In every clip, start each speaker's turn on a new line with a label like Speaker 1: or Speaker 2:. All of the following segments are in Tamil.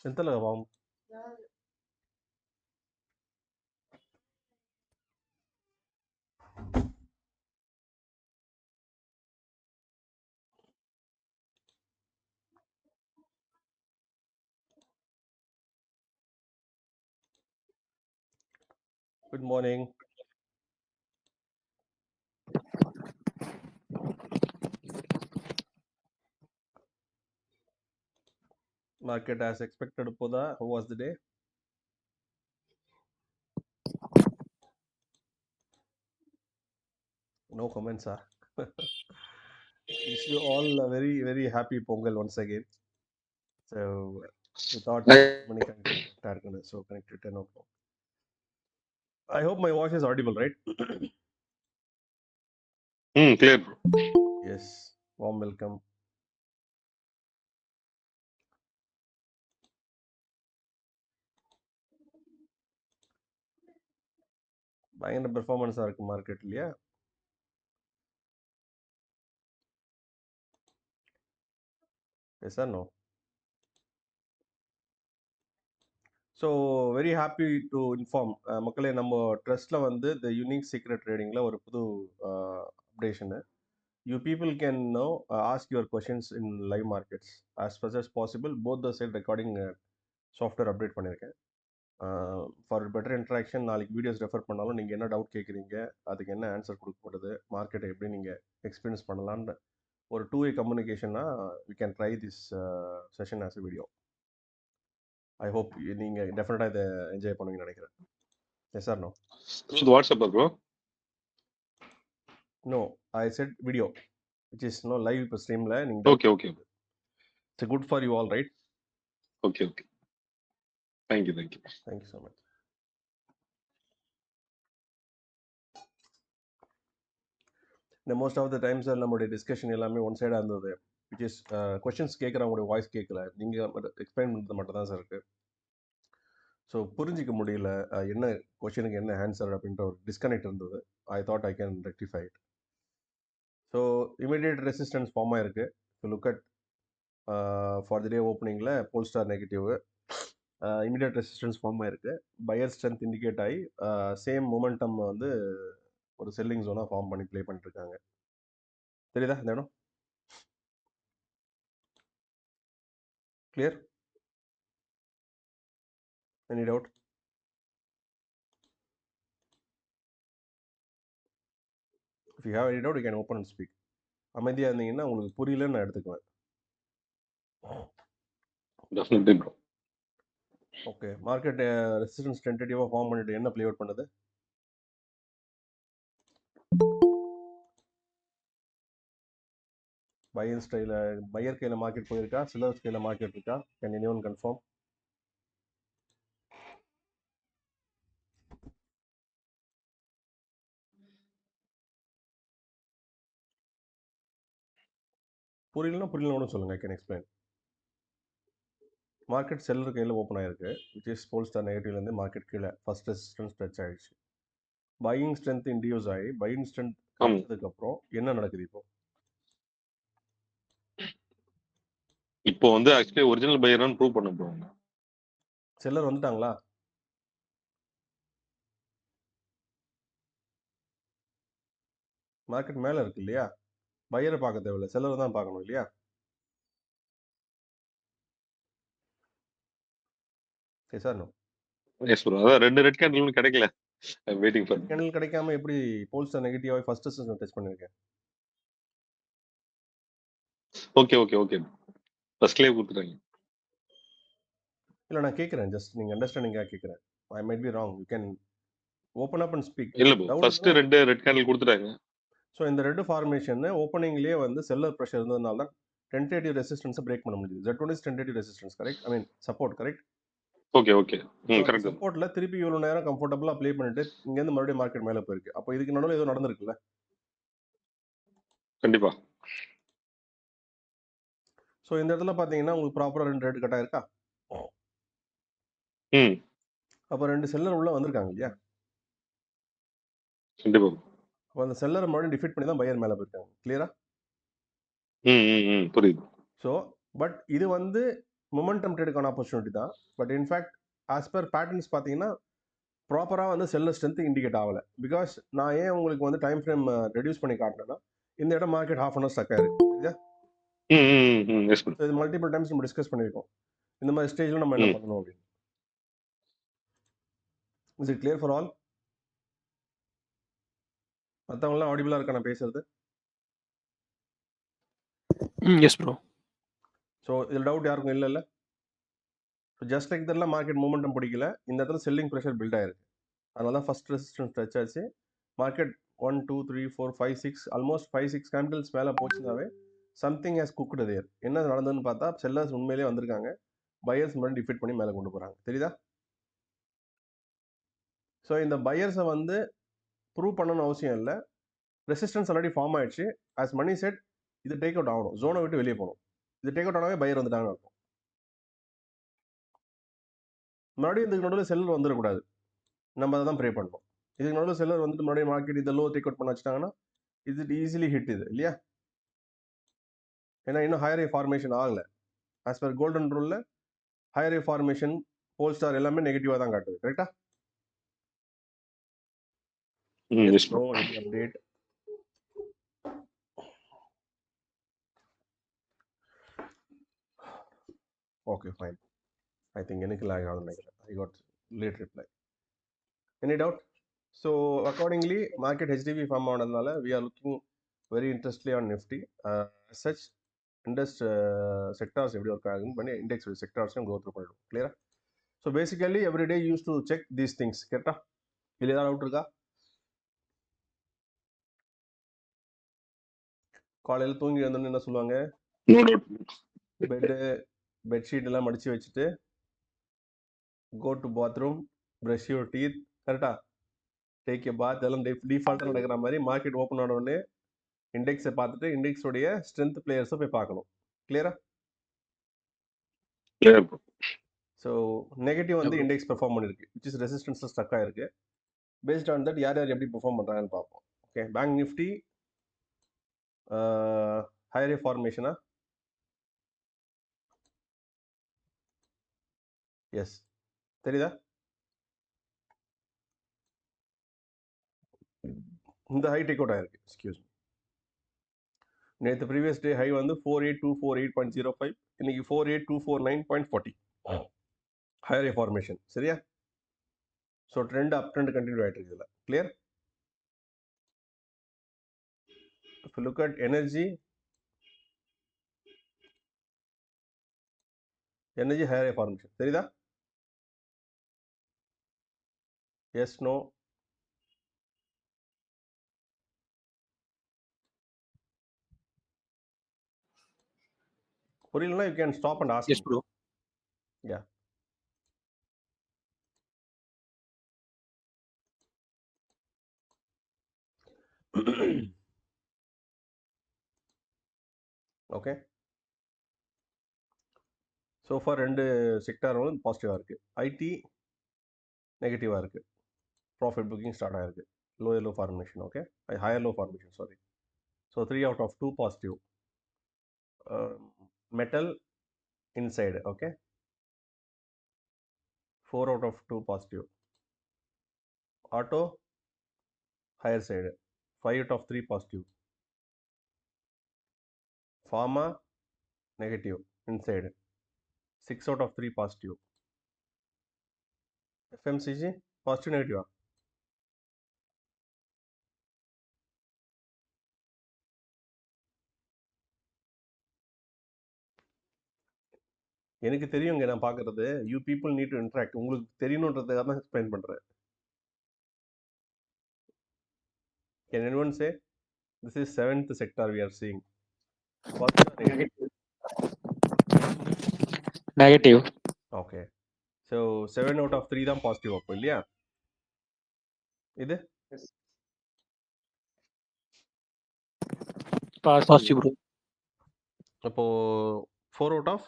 Speaker 1: ఎంతలో బాబు? Good morning. Market as expected போதா? How was the day? No comments, ah. Wish you all a very, very happy Pongal once again. So, we thought many connected, so connected 10 o'clock. I hope my voice is audible, right?
Speaker 2: Clear.
Speaker 1: Yes. Warm welcome. பயங்கர பெர்ஃபார்மன்ஸாக இருக்குது மார்க்கெட் இல்லையா? Yes or no? So very happy to inform மக்களே, நம்ம ட்ரஸ்ட்டில் வந்து த யூனிக் சீக்ரெட் ட்ரேடிங்கில் ஒரு புது updation. You people can know ask your questions in live markets as fast as possible. Both the side recording software update பண்ணியிருக்கேன். ஃபார் பெட்டர் இன்ட்ராக்ஷன், நாளைக்கு வீடியோஸ் ரெஃபர் பண்ணாலும் நீங்கள் என்ன டவுட் கேட்குறீங்க, அதுக்கு என்ன ஆன்சர் கொடுக்கப்படுது, மார்க்கெட்டை எப்படி நீங்கள் எக்ஸ்பீரியன்ஸ் பண்ணலான்னு ஒரு 2-way கம்யூனிகேஷனாக we can try this session as a video. I hope நீங்கள் டெஃபினட்டாக இதை என்ஜாய் பண்ணுவீங்கன்னு நினைக்கிறேன். Yes or no?
Speaker 2: WhatsApp, bro.
Speaker 1: No, I said video, which is no live stream la.
Speaker 2: Okay.
Speaker 1: It's good for you all, right?
Speaker 2: Okay. Thank you.
Speaker 1: Thank you so much. The most of the times நம்மளுடைய டிஸ்கஷன் எல்லாமே ஒன் சைடாக இருந்தது, which is questions கேட்குறவங்களுடைய வாய்ஸ் கேட்கல, நீங்கள் எக்ஸ்பிளைன் பண்ணுறது மட்டும் தான் சார் இருக்குது. ஸோ புரிஞ்சிக்க முடியல என்ன கொஷனுக்கு என்ன ஆன்சர் அப்படின்ற ஒரு டிஸ்கனெக்ட் இருந்தது. I thought I can rectify it. So immediate resistance form ஆயிருக்கு. So look at for the day ஓப்பனிங்கில் polestar negative immediate resistance form ஆயிருக்கு. பையர் ஸ்ட்ரென்த் இண்டிகேட் ஆகி சேம் மொமெண்டம் வந்து ஒரு செல்லிங் ஜோனாக ஃபார்ம் பண்ணி ப்ளே பண்ணிட்டுருக்காங்க. தெரியுதா இந்த இடம்? Clear? Any doubt? If you have any doubt you can open and speak. அமைதியாக இருந்தீங்கன்னா உங்களுக்கு புரியலன்னு நான் எடுத்துக்குவேன்.
Speaker 2: Definitely, bro.
Speaker 1: Okay, market resistance டென்டேட்டிவாக form பண்ணிட்டு என்ன ப்ளே அவுட் பண்ணுது? பையர் ஸ்டைலில் பையர் கையில் மார்க்கெட் போயிருக்கா, செல்லர்ஸ் கையில் மார்க்கெட் இருக்கா? Can anyone confirm? புரியலன்னு ஒன்றும் சொல்லுங்கள், I can explain. Market seller கையில் ஓப்பன் ஆயிருக்கு, விச் இஸ் போல்ஸ்டார் நெகட்டிவ்லேருந்து மார்க்கெட் கீழே ஃபர்ஸ்ட் ரெசிஸ்டன்ஸ் டச் ஆகிடுச்சு. பையிங் ஸ்ட்ரென்த் இன்டியூஸ் ஆகி பையிங் ஸ்ட்ரென்த் கிடைச்சதுக்கப்புறம் என்ன நடக்குது
Speaker 2: இப்போ வந்து ஆக்சுவலி ஒரிஜினல் பையர்னு ப்ரூவ் பண்ண போறாங்க.
Speaker 1: செல்லர் வந்துட்டாங்களா? மார்க்கெட் மேலே இருக்கு இல்லையா? பையரை பார்க்க தேவையில்லை, செல்லரை தான் பார்க்கணும் இல்லையா? சரி சார். நோ.
Speaker 2: எஸ் ப்ரோ, அதான் ரெண்டு ரெட் கேண்டில் கிடைக்கல. வெயிட்டிங் ஃபார்
Speaker 1: கேண்டில் கிடைக்காம எப்படி போல்ஸ்டார் நெகட்டிவாக ஃபர்ஸ்ட் ரெசிஸ்டன்ஸ் டச் பண்ணியிருக்கேன்?
Speaker 2: ஓகே. ஃபர்ஸ்ட்லேயே கொடுத்துட்டாங்க.
Speaker 1: இல்லை, நான் கேட்குறேன், ஜஸ்ட் நீங்கள் அண்டர்ஸ்டாண்டிங்காக கேட்குறேன். I might be wrong, you can open up and speak.
Speaker 2: இல்ல ப்ரோ, ஃபர்ஸ்ட் ரெண்டு ரெட் கேண்டில் கொடுத்துட்டாங்க.
Speaker 1: ஸோ இந்த ரெட் ஃபார்மேஷன் ஓப்பனிங்லேயே வந்து செல்லர் ப்ரெஷர் இருந்ததுனால தான் டென்டேட்டிவ் ரெசிஸ்டன்ஸை பிரேக் பண்ண முடியுது. Z1 is tentative resistance, correct? I mean support, correct?
Speaker 2: Okay. Correct.
Speaker 1: சப்போர்ட்ல திருப்பி இவ்வளோ நேரம் கம்ஃபர்டபுளாக ப்ளே பண்ணிட்டு இங்கேருந்து மறுபடியும் மார்க்கெட் மேலே போயிருக்கு. அப்போ இதுக்கு நடுவில் ஏதோ நடந்திருக்குல்ல?
Speaker 2: கண்டிப்பா.
Speaker 1: ஸோ இந்த இடத்துல பார்த்தீங்கன்னா உங்களுக்கு ப்ராப்பராக ரெண்டு ரேட் கட்டாக இருக்கா? அப்போ ரெண்டு செல்லர் உள்ள வந்திருக்காங்க இல்லையா?
Speaker 2: கண்டிப்பா.
Speaker 1: அப்போ அந்த செல்லரை மறுபடியும் டிஃபீட் பண்ணி தான் பையர் மேலே போயிருக்காங்க. கிளியரா?
Speaker 2: புரியுது.
Speaker 1: ஸோ பட் இது வந்து மொமெண்டம் ட்ரேடுக்கான ஆப்பர்ச்சுனிட்டி தான். But in fact as per patterns பார்த்தீங்கன்னா ப்ராப்பராக வந்து செல்லர் ஸ்ட்ரென்த் இண்டிகேட் ஆகலை. பிகாஸ் நான் ஏன் உங்களுக்கு வந்து டைம் ஃப்ரேம் ரெடியூஸ் பண்ணி காட்டினேன்னா இந்த இடம் market half an hour stuck ஆயிருக்கு. சரியா?
Speaker 2: Yes bro.
Speaker 1: இது மல்டிபிள் டைம்ஸ் நம்ம டிஸ்கஸ் பண்ணியிருக்கோம். இந்த மாதிரி ஸ்டேஜில் நம்ம என்ன பண்ணணும் அப்படின்னு. Is it clear for all? மற்றவங்களாம் ஆடிபிளாக இருக்கா நான் பேசுறது?
Speaker 3: Yes bro.
Speaker 1: ஸோ இதில் டவுட் யாருக்கும் இல்லைல்ல? ஜஸ்ட் லைக் இதெல்லாம் மார்க்கெட் மூமெண்டம் பிடிக்கல, இந்த இடத்துல செல்லிங் ப்ரெஷர் பில்ட் ஆயிருக்கு. அதனால தான் ஃபர்ஸ்ட் ரெசிஸ்டன்ஸ் டச் ஆச்சு. மார்க்கெட் 1 2 3 4 5 6 ஆல்மோஸ்ட் 5-6 கேண்டில்ஸ் மேலே போச்சுனாவே சம்திங் ஹேஸ் குக்டு தேர். என்ன நடந்ததுன்னு பார்த்தா செல்லர்ஸ் உண்மையிலேயே வந்திருக்காங்க, பையர்ஸ் மட்டும் டிஃபீட் பண்ணி மேலே கொண்டு போகிறாங்க. தெரியுதா? ஸோ இந்த பையர்ஸை வந்து ப்ரூவ் பண்ணணும்னு அவசியம் இல்லை. ரெசிஸ்டன்ஸ் ஆல்ரெடி ஃபார்ம் ஆயிடுச்சு. ஆஸ் மணி செட் இது டேக் அவுட் ஆகணும், ஜோனை விட்டு வெளியே போகணும். இது டேக் அவுட் ஆனாவே பையர் வந்துட்டாங்கன்னு அர்த்தம். மறுபடியும் இதுக்கு நடுவில் செல்லர் வந்துடக்கூடாது, நம்ம அதை தான் ப்ரே பண்ணணும். இதுக்கு நடுவில் செல்லர் வந்துட்டு மறுபடியும் மார்க்கெட் இதை லோ டேக் அவுட் பண்ண வச்சுட்டாங்கன்னா இது ஈஸிலி ஹிட் இது இல்லையா? ஏன்னா இன்னும் ஹையர் ஃபார்மேஷன் ஆகலை. ஆஸ் பர் கோல்டன் ரூலில் ஹையர் ஃபார்மேஷன் போல் ஸ்டார் எல்லாமே நெகட்டிவாக தான் காட்டுது. கரெக்டா? No any update. Okay fine. I think எனக்கு லாக் ஆகுதுன்னு நினைக்கிறேன். I got late reply. Any doubt? So accordingly market ஹெச்டிவி ஃபார்ம் ஆனதுனால we are looking very interestingly on Nifty. Such இண்டஸ்ட் செக்டார்ஸ் எப்படி ஒர்க் ஆகுதுன்னு பண்ணி இண்டெக்ஸ் செக்டார்ஸையும் கோ த்ரூ பண்ணிடும். கிளியரா? So basically everyday use to check these things. கரெக்டா? இல்லை ஏதாவது டவுட் இருக்கா? காலையில் தூங்கி வந்தோன்னு என்ன சொல்லுவாங்க? பெட்ஷீட் எல்லாம் மடிச்சு வச்சுட்டு go to bathroom, brush your teeth. கரெக்டா? Take a bath. எல்லாம் டிஃபால்ட்டாக நடக்கிற மாதிரி மார்க்கெட் ஓப்பன் ஆன உடனே இண்டெக்ஸை பார்த்துட்டு இண்டெக்ஸோடைய ஸ்ட்ரென்த் பிளேயர்ஸை போய் பார்க்கணும். கிளியரா? ஸோ நெகட்டிவ் வந்து இண்டெக்ஸ் பெர்ஃபார்ம் பண்ணிருக்கு, விச் இஸ் ரெசிஸ்டன்ஸில் ஸ்டக் ஆயிருக்கு. பேஸ்ட் ஆன் தட் யார் யார் எப்படி பெர்ஃபார்ம் பண்ணுறாங்கன்னு பார்ப்போம். ஓகே, பேங்க் நிஃப்டி ஹையர் ஃபார்மேஷனா? எஸ், தெரியுதா? இந்த ஹை டேக் அவுட் ஆயிருக்கு. Excuse me. நேற்று ப்ரீவியஸ் டே ஹை வந்து 48248.05, இன்னைக்கு 48249.40. Higher formation. சரியா? So trend up trend continue ஆகிட்டு இருக்கு இதில். Clear? If you look at energy higher formation. தெரியுதா? Yes, no? புரியலனா you can stop and ask.
Speaker 3: Yes, bro.
Speaker 1: Yeah. Okay, so for ரெண்டு செக்டாரும் பாசிட்டிவாக இருக்குது. ஐடி நெகட்டிவாக இருக்குது. ப்ராஃபிட் புக்கிங் ஸ்டார்ட் ஆகிருக்கு. Low formation. Okay, higher low formation, sorry. So 3 out of 2 positive. Metal inside. Okay, 4 out of 2 positive. Auto higher side, 5 out of 3 positive. Pharma negative inside, 6 out of 3 positive. FMCG positive negative. எனக்கு தெரியுங்க, நான் பார்க்கறது. You people need to interact. உங்களுக்கு தெரியணுன்றதுக்காக தான் எக்ஸ்பிளைன் பண்ணுறேன். Can anyone say this is 7th sector we are seeing?
Speaker 3: Negative.
Speaker 1: Okay, so 7 out of 3 தான் பாசிட்டிவ் அப்போ இல்லையா? இது
Speaker 3: Positive, bro.
Speaker 1: அப்போ 4 out of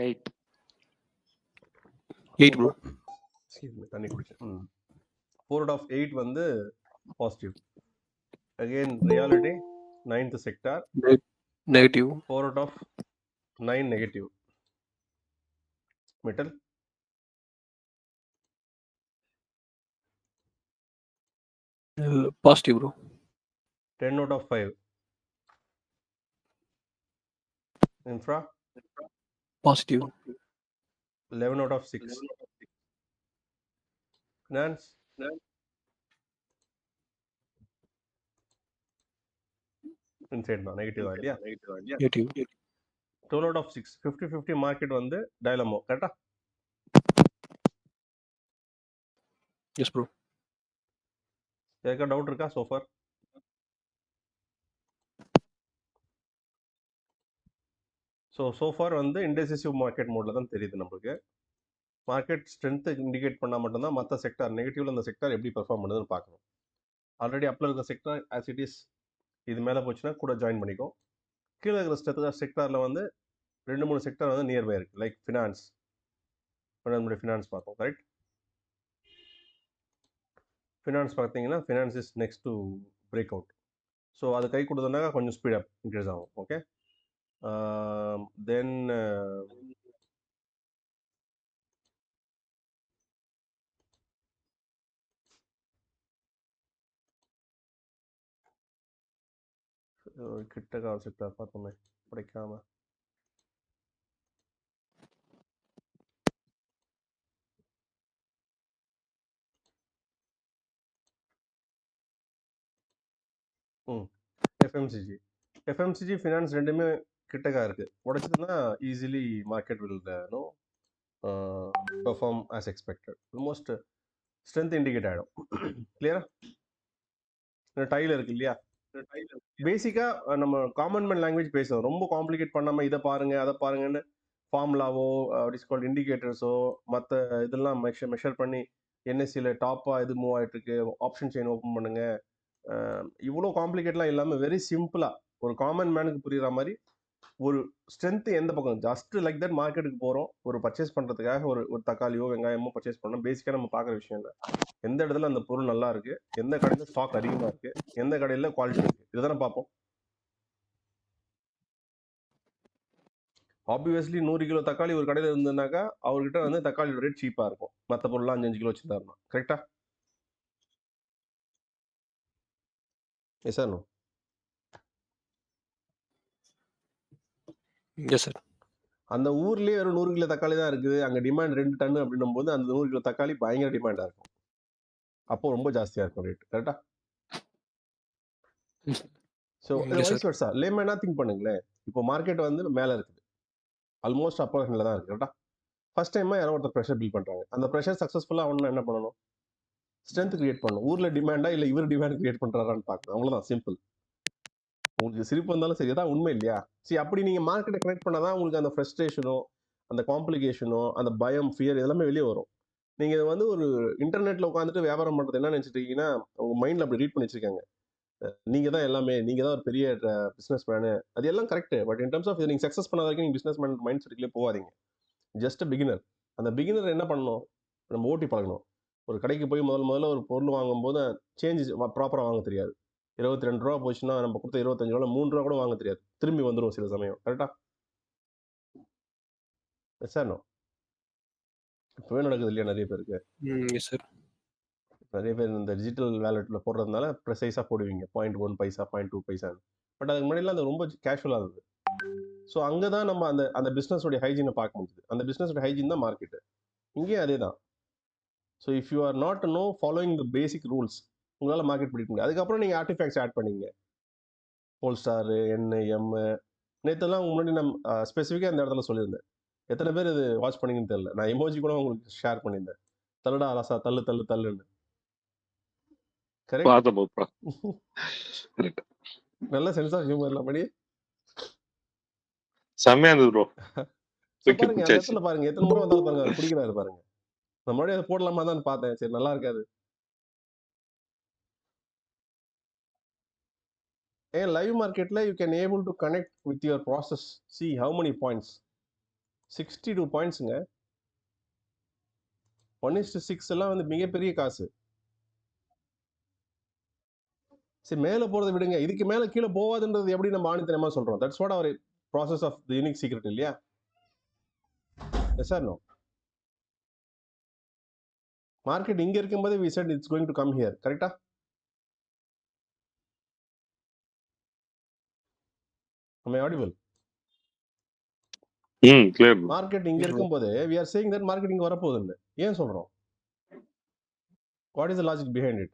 Speaker 3: 8, bro.
Speaker 1: தண்ணி குடிச்சேன். 4 out of 8 வந்து positive. Again reality 9th sector,
Speaker 3: Negative.
Speaker 1: 4 out of 9 negative. Metal,
Speaker 3: Positive, bro.
Speaker 1: 10 out of 5. Infra,
Speaker 3: Positive.
Speaker 1: 11 out of 6. Finance, inside தான் நெகட்டிவ் தான் இல்லையா?
Speaker 3: Negative.
Speaker 1: 12 out of 6. 50-50 மார்க்கெட் வந்து டைலமோ கரெக்டா?
Speaker 3: Yes, bro.
Speaker 1: எதுக்கா டவுட் இருக்கா சோஃபார்? சோஃபார் வந்து இன்டெசிசிவ் மார்க்கெட் மோட்ல தான் தெரியுது நம்மளுக்கு. மார்க்கெட் ஸ்ட்ரென்த் இண்டிகேட் பண்ணால் மட்டும்தான் மற்ற செக்டார் நெகட்டிவ்ல அந்த செக்டார் எப்படி பெர்ஃபார்ம் பண்ணுதுன்னு பார்க்கணும். ஆல்ரெடி அப்பில் இருக்கிற செக்டார் ஆஸ் இட் இஸ் இது மேலே போச்சுன்னா கூட ஜாயின் பண்ணிக்கும். கீழே இருக்கிற செக்டாரில் வந்து 2-3 செக்டார் வந்து நியர்பை இருக்குது. லைக் ஃபினான்ஸ், நம்மளுடைய ஃபினான்ஸ் பார்த்தோம் ரைட். ஃபினான்ஸ் பார்த்தீங்கன்னா finance is next to break out. So அது கை கொடுத்தோம்னாக்கா கொஞ்சம் ஸ்பீட் அப் இன்க்ரீஸ் ஆகும். ஓகே, தென் கிட்டக்கா செக்டார் பார்த்தோமே கிடைக்காம. எஃப்எம்சிஜி ஃபினான்ஸ் ரெண்டுமே கிட்டக்கா இருக்குது. உடைச்சதுன்னா easily market will no perform as expected. Almost strength indicate ஆகிடும். கிளியரா? டைல இருக்கு இல்லையா? பேசிக்காக நம்ம காமன் மேன் லாங்குவேஜ் பேசுவோம். ரொம்ப காம்ப்ளிகேட் பண்ணாமல் இதை பாருங்க அதை பாருங்கன்னு ஃபார்முலாவோ டிஸ்கவுண்ட் இண்டிகேட்டர்ஸோ மற்ற இதெல்லாம் மெஷர் பண்ணி என்எஸ்சியில் டாப்பாக இது மூவ் ஆகிட்டு இருக்கு, ஆப்ஷன் செயின் ஓப்பன் பண்ணுங்க, இவ்வளோ காம்ப்ளிகேட்லாம் இல்லாமல் வெரி சிம்பிளாக ஒரு காமன் மேனுக்கு புரியுற மாதிரி ஒரு ஸ்ட்ரென்த் எந்த பக்கம் ஜஸ்ட் லைக் தட் மார்க்கெட்டுக்கு போகிறோம் ஒரு பர்ச்சேஸ் பண்ணுறதுக்காக ஒரு தக்காளியோ வெங்காயமோ பர்ச்சேஸ் பண்ணோம். பேசிக்காக நம்ம பார்க்குற விஷயம் இல்லை. எந்த இடத்துல அந்த பொருள் நல்லா இருக்கு, எந்த கடையில் ஸ்டாக் அதிகமாக இருக்கு, எந்த கடையில் குவாலிட்டி இருக்கு, இதுதானே பார்ப்போம். ஆப்வியஸ்லி 100 கிலோ தக்காளி ஒரு கடையில் இருந்ததுனாக்கா அவர்கிட்ட வந்து தக்காளியோட ரேட் சீப்பாக இருக்கும். மற்ற பொருள்லாம் 5 கிலோ வச்சுருந்தாருன்னா கரெக்டா? Yes sir. No.
Speaker 3: Yes, sir.
Speaker 1: அந்த ஊர்லேயே ஒரு 100 கிலோ தக்காளி தான் இருக்குது, அங்கே டிமாண்ட் 2 டன் அப்படின்னும் போது அந்த 100 கிலோ தக்காளி பயங்கர டிமாண்டாக இருக்கும். அப்போ ரொம்ப ஜாஸ்தியாக இருக்கும் ரேட். கரெக்டா? So
Speaker 3: Yes, sir.
Speaker 1: Vice versa லேமேனா திங்க் பண்ணுங்களேன். இப்போ மார்க்கெட் வந்து மேலே இருக்குது, ஆல்மோஸ்ட் அப்பர் ஹேண்டில் தான் இருக்குது. கரெக்டா? ஃபர்ஸ்ட் டைமாக யாரோ ஒருத்தர் ப்ரெஷர் பில்ட் பண்ணுறாங்க. அந்த ப்ரெஷர் சக்ஸஸ்ஃபுல்லாக ஆகணும்னா என்ன பண்ணணும்? ஸ்ட்ரென்த் கிரியேட் பண்ணணும். ஊரில் டிமாண்டா இல்லை இவர் டிமாண்ட் கிரியேட் பண்ணுறாரான்னு பார்க்கணும். அவ்வளோதான், சிம்பிள். உங்களுக்கு சிரிப்பு வந்தாலும் சரி, அதான் உண்மை இல்லையா? சரி, அப்படி நீங்கள் மார்க்கெட்டை கனெக்ட் பண்ணால் தான் உங்களுக்கு அந்த ஃப்ரஸ்ட்ரேஷனோ அந்த காம்ப்ளிகேஷனோ அந்த பயம் ஃபியர் இதெல்லாமே வெளியே வரும். நீங்கள் வந்து ஒரு இன்டர்நெட்டில் உட்காந்துட்டு வியாபாரம் பண்ணுறது என்ன நினச்சிட்டீங்கன்னா உங்கள் மைண்டில் அப்படி ரீட் பண்ணி வச்சிருக்காங்க. நீங்கள் தான் எல்லாமே, நீங்கள் தான் ஒரு பெரிய பிஸ்னஸ் மேனு, அது எல்லாம் correct. But in terms of இது நீங்கள் சக்ஸஸ் பண்ண வரைக்கும் நீங்கள் பிஸ்னஸ் மேன் மைண்ட் செட்லேயே போகாதீங்க. Just beginner. அந்த பிகினர் என்ன பண்ணணும்? நம்ம ஓட்டி பழகணும். ஒரு கடைக்கு போய் முதல்ல ஒரு பொருள் வாங்கும்போது சேஞ்சஸ் ப்ராப்பராக வாங்க தெரியாது. 22 ரூபா போச்சுன்னா நம்ம கொடுத்த 25 ரூபா 3 ரூபா கூட வாங்க தெரியாது, திரும்பி வந்துடும் சில சமயம். கரெக்டா? சார். நோ. இப்போவே நடக்குது இல்லையா நிறைய பேருக்கு?
Speaker 3: Yes, sir.
Speaker 1: நிறைய பேர் இந்த டிஜிட்டல் வேலெட்டில் போடுறதுனால ப்ரெசைஸாக போடுவீங்க 0.1 பைசா 0.2 பைசான்னு. பட் அதுக்கு முன்னாடிலாம் அது ரொம்ப கேஷுவலாக இருந்தது. ஸோ அங்கே தான் நம்ம அந்த பிஸ்னஸோடைய ஹைஜீனை பார்க்க முடியுது. அந்த பிஸ்னஸோட ஹைஜீன் தான் மார்க்கெட்டு. இங்கேயும் அதே தான். So if you are not no following the basic rules உங்களால் மார்க்கெட் பிடிக்க முடியாது. அதுக்கப்புறம் நீங்கள் ஆர்டிஃபேக்ட்ஸ் ஆட் பண்ணிங்க, போல்ஸ்டார், எம். நேற்றுலாம் முன்னாடி நம்ம ஸ்பெசிஃபிக்காக இந்த இடத்துல சொல்லியிருந்தேன். எத்தனை பேர் இது வாட்ச் பண்ணிங்கன்னு தெரியல. நான் எமோஜி கூட உங்களுக்கு ஷேர் பண்ணியிருந்தேன். தள்ளுடா ராசா, தள்ளு தள்ளு தள்ளுன்னு. கரெக்ட்? நல்ல சென்ஸ் ஆஃப் ஹியூமர்ல படி.
Speaker 2: செம்மையா இருந்தது ப்ரோ.
Speaker 1: பாருங்க அந்த இடத்துல பாருங்க, எத்தனை முறை வந்தாலும் பாருங்க அவர் பிடிக்கிறாரு பாருங்க. நான் மறுபடியும் அதை போடலாமா தான் பார்த்தேன். சரி, நல்லா இருக்காது. ஏன் லைவ் மார்க்கெட்ல you can able to connect with your process. See how many points? 62 பாயிண்ட்ஸுங்க. 1:6 எல்லாம் வந்து மிகப்பெரிய காசு. சரி, மேலே போகிறத விடுங்க, இதுக்கு மேலே கீழே போகாதுன்றது எப்படி நம்ம ஆணித்தனமாக சொல்கிறோம்? That's what our process of the unique secret இல்லையா? Yes or no? மார்க்கெட் இங்கே இருக்கும்போது we said it's going to come here, கரெக்டா? am I audible?
Speaker 2: Clear.
Speaker 1: Market இங்கே
Speaker 3: Yes, bro.
Speaker 1: இருக்கும்போது we are saying that market இங்கே வரப்போகுதுன்னு ஏன் சொல்கிறோம்? What is the logic behind it?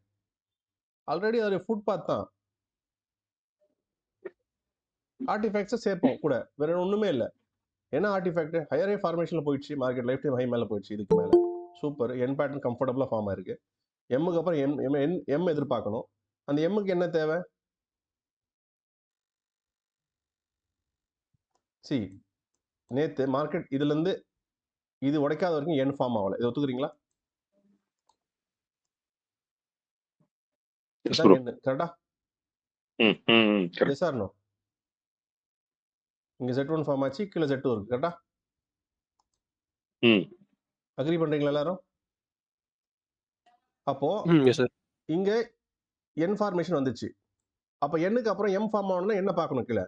Speaker 1: Already அது ஃபுட் பாத் தான். ஆர்டிஃபேக்ட்ஸை சேர்ப்போம் கூட, வேற ஒன்றுமே இல்லை. என்ன ஆர்டிஃபேக்ட்? ஹையரே ஃபார்மேஷனில் போயிடுச்சு, மார்க்கெட் லைஃப் டைம் ஹை மேலே போயிடுச்சு, இதுக்கு மேலே சூப்பர் என் பேட்டர்ன் கம்ஃபர்டபுளாக ஃபார்ம் ஆயிருக்கு. எம்முக்கு அப்புறம் எம் எதிர்பார்க்கணும். அந்த எம்முக்கு என்ன தேவை? சி, நேற்று மார்க்கெட் இதுலேருந்து இது உடைக்காத வரைக்கும் என் ஃபார்ம் ஆகலை, இதை ஒத்துக்கிறீங்களா? கரெக்டா? Yes or no? இங்கே Z1 ஃபார்ம் ஆச்சு, கீழே Z2 இருக்கு, கரெக்டா? அக்ரி பண்றீங்களா எல்லாரும்? அப்போ
Speaker 3: Yes, sir.
Speaker 1: இங்க என் ஃபார்மேஷன் வந்துச்சு. அப்ப எண்ணுக்கு அப்புறம் எம் ஃபார்ம் ஆகணும்னா என்ன பார்க்கணும்? கீழே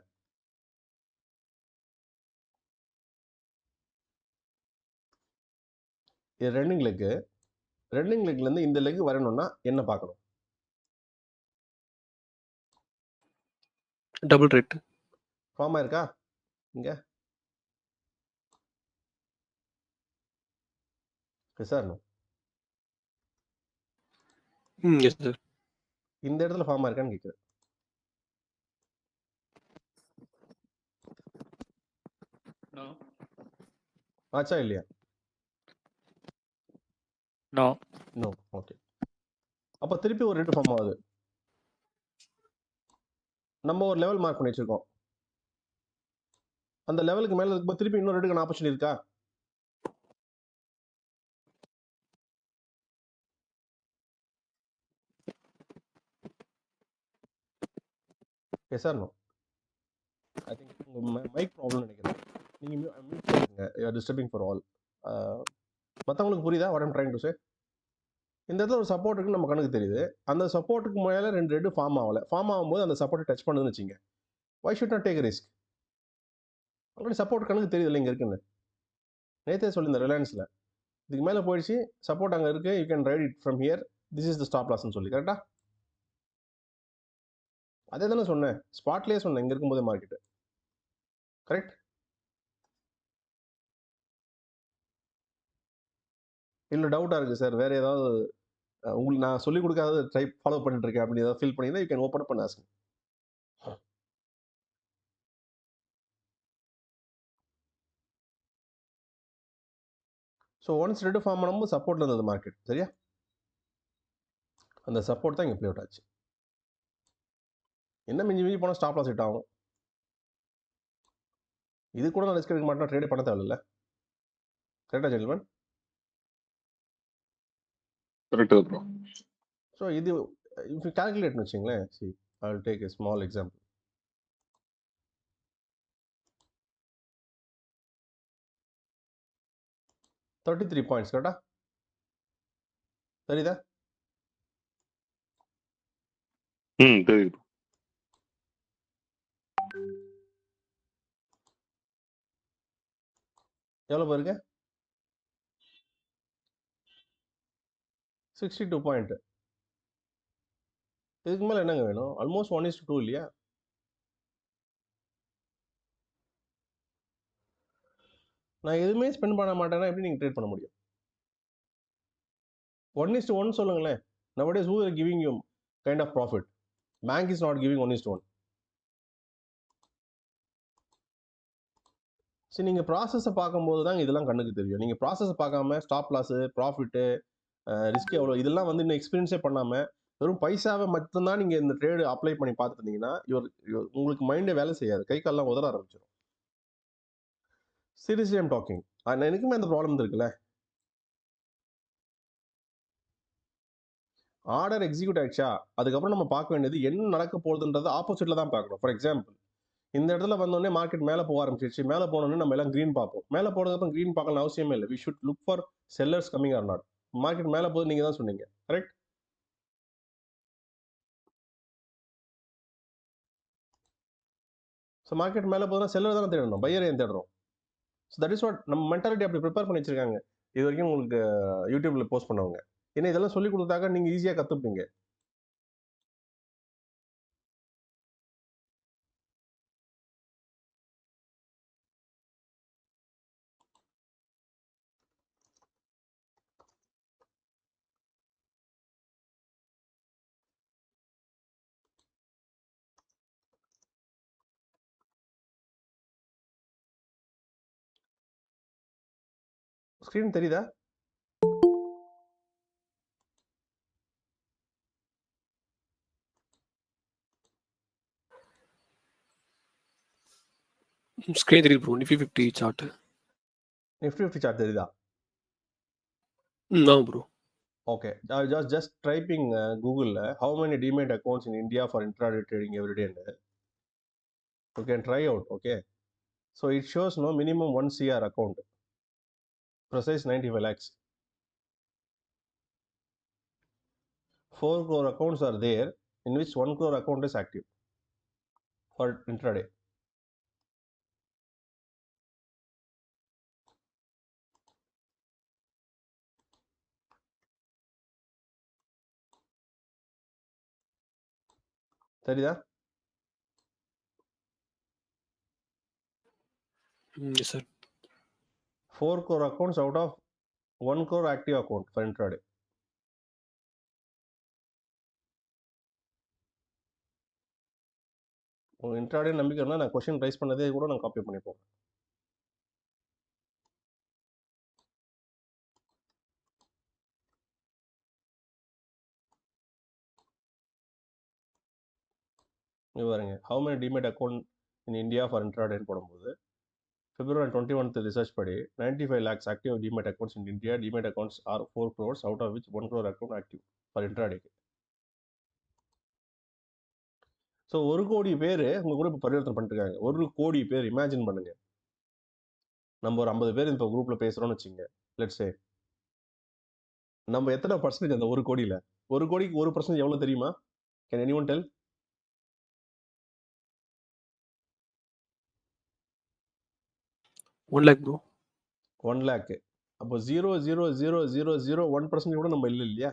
Speaker 1: இது ரன்னிங் லெக் இருந்து இந்த லெக் வரணும்னா என்ன பார்க்கணும்?
Speaker 3: Double rate.
Speaker 1: ஃபார்ம் ஆயிருக்கா இங்க? Sir
Speaker 3: Yes, sir.
Speaker 1: இந்த இடத்துல ஃபார்ம் ஆயிருக்கான்னு கேட்குறேன்.
Speaker 4: No.
Speaker 1: ஆச்சா இல்லையா?
Speaker 4: No.
Speaker 1: நோ. ஓகே. அப்போ திருப்பி ஒரு ரேட்டு ஃபார்ம் ஆகுது. நம்ம ஒரு லெவல் மார்க் பண்ணி வச்சிருக்கோம். அந்த லெவலுக்கு மேலே இருக்கும்போது திருப்பி இன்னொரு ரேட்டுக்கான ஆப்பர்ச்சுனிட்டி இருக்கா? Yes or no? I think உங்கள் மைக் ப்ராப்ளம் நினைக்கிறேன். நீங்கள் மியூட் பண்ணுங்க. You are disturbing for all. மற்றவங்களுக்கு புரியுதா what I'm trying to say? இந்த இடத்துல ஒரு சப்போர்ட் இருக்குன்னு நம்ம கணக்கு தெரியுது. அந்த சப்போர்ட்டுக்கு மேலே ரெண்டு ரெட்டு ஃபார்ம் ஆகலை. ஃபார்ம் ஆகும்போது அந்த சப்போர்ட்டை டச் பண்ணுதுன்னு வச்சுங்க. Why should not take risk? Already support கணக்கு தெரியுது இல்லை இங்கே இருக்குன்னு. நேற்றே சொல்லியிருந்தேன் ரிலையன்ஸில் இதுக்கு மேலே போயிடுச்சு, சப்போர்ட் அங்கே இருக்குது, you can write it from here, this is the stop லாஸ்ன்னு சொல்லி. கரெக்டா? அதே தானே சொன்னேன், ஸ்பாட்லேயே சொன்னேன் இங்கே இருக்கும்போதே மார்க்கெட்டு. கரெக்ட்? இல்லை டவுட்டாக இருக்குது சார், வேறு ஏதாவது உங்களுக்கு நான் சொல்லிக் கொடுக்காத ட்ரை ஃபாலோ பண்ணிட்டு இருக்கேன் அப்படின்னு ஏதாவது ஃபீல் பண்ணிங்கன்னா you can open up and ask. So once red form பண்ணும்போது சப்போர்ட்டில் இருந்தது மார்க்கெட், சரியா? அந்த சப்போர்ட் தான் இங்கே ப்ளே அவுட் ஆச்சு. என்ன மிஞ்சி போனால் ஸ்டாப் லாஸ் ஹிட் ஆகும். இது கூட நான் ரிஸ்க் எடுக்க மாட்டேன், ட்ரேட் பண்ண தேவையில்ல. கரெக்டா ஜென்டில்மேன்?
Speaker 2: Correct bro.
Speaker 1: ஸோ இது இஃப் யூ கால்குலேட்னு வச்சுங்களேன், C I will take a small example. $33 points, கரெக்டா? சரிதா?
Speaker 2: தெரியுது.
Speaker 1: எவ்வளோ பாருங்க? 62 பாயிண்ட். இதுக்கு மேலே என்னங்க வேணும்? ஆல்மோஸ்ட் 1:2 இல்லையா? நான் எதுவுமே ஸ்பெண்ட் பண்ண மாட்டேன்னா எப்படி நீங்கள் ட்ரேட் பண்ண முடியும்? 1:1 சொல்லுங்களேன். nowadays who are giving you kind of profit? Bank is not giving 1:1. சரி, நீங்கள் ப்ராசஸை பார்க்கும்போது தான் இதெல்லாம் கண்ணுக்கு தெரியும். நீங்கள் ப்ராசஸை பார்க்காம ஸ்டாப் லாஸு, ப்ராஃபிட்டு, ரிஸ்க் எவ்வளோ, இதெல்லாம் வந்து இன்னும் எக்ஸ்பீரியன்ஸே பண்ணாமல் வெறும் பைசாவை மட்டும்தான் நீங்கள் இந்த ட்ரேடு அப்ளை பண்ணி பார்த்துட்டு இருந்தீங்கன்னா உங்களுக்கு மைண்டே வேலை செய்யாது, கை காலெலாம் உதற ஆரம்பிச்சிடும். Seriously I'm talking. எனக்குமே அந்த ப்ராப்ளம் இருக்குல்ல. ஆர்டர் எக்ஸிக்யூட் ஆயிடுச்சா, அதுக்கப்புறம் நம்ம பார்க்க வேண்டியது என்ன நடக்க போகுதுன்றது ஆப்போசிட்டில் தான் பார்க்கணும். ஃபார் எக்ஸாம்பிள், இந்த இடத்துல வந்தோடனே மார்க்கெட் மேலே போக ஆரம்பிச்சிருச்சு. மேலே போனோடனே நம்ம எல்லாம் க்ரீன் பார்ப்போம். மேலே போனதுக்கப்புறம் க்ரீன் பார்க்கணும் அவசியமே இல்லை. We should look for sellers coming or not. Market மேலே போகுது, நீங்கள் தான் சொன்னீங்க, கரெக்ட்? ஸோ மார்க்கெட் மேலே போதுனா செல்லர் தானே தேடணும், பையர் ஏன் தேடுறோம்? ஸோ தட் இஸ் வாட் நம்ம மென்டாலிட்டி அப்படி ப்ரிப்பேர் பண்ணி வச்சிருக்காங்க இது வரைக்கும் உங்களுக்கு யூடியூப்ல போஸ்ட் பண்ணவங்க. ஏன்னா இதெல்லாம் சொல்லி கொடுத்தாக்க நீங்கள் ஈஸியாக கற்றுப்பீங்க. ஸ்க்ரீன் தெரியுதா?
Speaker 3: ஸ்க்ரீன் தெரியுது bro. Nifty 50 chart.
Speaker 1: Nifty 50 chart தெரியுதா?
Speaker 3: ஆமா bro.
Speaker 1: Okay, just typing Google how many demat accounts in India for intraday trading every day. You can try out. Okay, so it shows no minimum 1 CR account, precise 95 lakhs. 4 crore accounts are there in which 1 crore account is active for intraday. தெரியுதா?
Speaker 3: Yes sir.
Speaker 1: 4 crore accounts out of 1 crore active account for intraday. உங்கள் இன்ட்ராடே நம்பிக்கைன்னா நான் கொஸ்டின் ரைஸ் பண்ணதே கூட நான் காப்பி பண்ணிப்போம். இங்கே பாருங்க, how many demat account in India for intraday போடும்போது February 21th research படி 95 lakhs active demat accounts in India. Demat accounts are 4 crores out of which 1 crore account active for intraday. So 1 கோடி பேர் உங்கள் கூட இப்போ பரிவர்த்தனை பண்ணிருக்காங்க. 1 கோடி பேர் இமேஜின் பண்ணுங்க. நம்ம ஒரு 50 பேர் இப்போ குரூப்பில் பேசுகிறோம்னு வச்சுங்க. லெட்ஸ் சே நம்ம எத்தனை பர்சன்டேஜ் அந்த 1 கோடியில்? 1 கோடிக்கு 1% எவ்வளோ தெரியுமா? Can anyone tell?
Speaker 3: 1 lakh bro.
Speaker 1: 1 lakh. அப்போ 0.00001% கூட நம்ம இல்லை இல்லையா?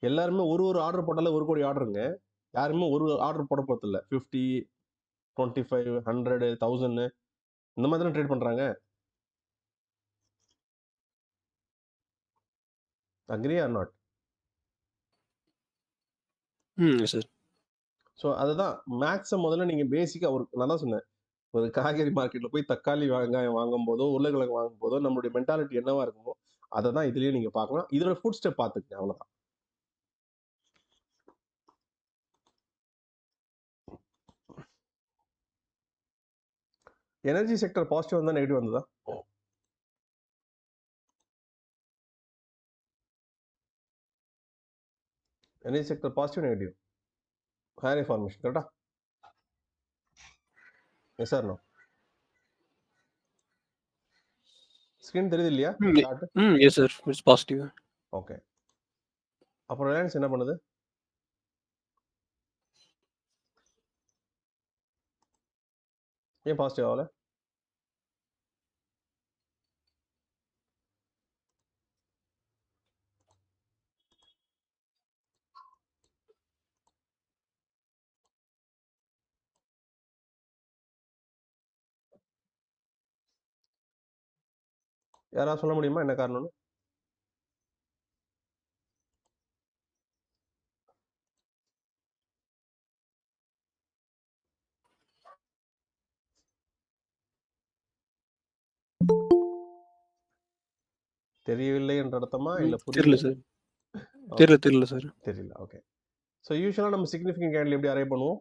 Speaker 1: எல்லாருமே ஒரு ஆர்டர் போட்டாலே 1 கோடி ஆர்டருங்க. யாருமே ஒரு ஆர்டர் போட போகிறது இல்லை. 50, 25, 100, 1000 இந்த மாதிரி தான் ட்ரேட் பண்ணுறாங்க. Agree or not?
Speaker 3: Yes sir.
Speaker 1: So அதுதான் மேக்ஸை முதல்ல நீங்கள் பேசிக்காக நான் தான் சொன்னேன், ஒரு காய்கறி மார்க்கெட்டில் போய் தக்காளி வெங்காயம் வாங்கும் போதோ உருளைக்கிழங்கு வாங்கும் போதோ நம்மளுடைய மென்டாலிட்டி என்னவா இருக்குமோ அதை தான் இதுலேயே நீங்கள் பார்க்கலாம். இதோட ஃபுட் ஸ்டெப் பார்த்துக்கங்க, அவ்வளோதான். எனர்ஜி செக்டர் பாசிட்டிவ் வந்தா நெகட்டிவ் வந்ததா? Energy sector positive negative? Higher information கரெக்டா? Yes sir no? ஸ்க்ரீன் தெரியுது இல்லையா? Chart.
Speaker 3: Yes sir. It's positive.
Speaker 1: Okay, அப்புறம் ரிலையன்ஸ் என்ன பண்ணுது? ஏன் பாசிட்டிவ் ஆகல? யாராவது சொல்ல முடியுமா என்ன காரணம்னு? தெரியவில்லை என்ற அர்த்தமா இல்ல
Speaker 3: தெரியல
Speaker 1: புரியல?
Speaker 3: சார். தெரியல சார்.
Speaker 1: தெரியல. ஓகே, ஸோ யூஸ்வலாக நம்ம சிக்னிஃபிகன்ட் கேண்டில் எப்படி அரைவ் பண்ணுவோம்?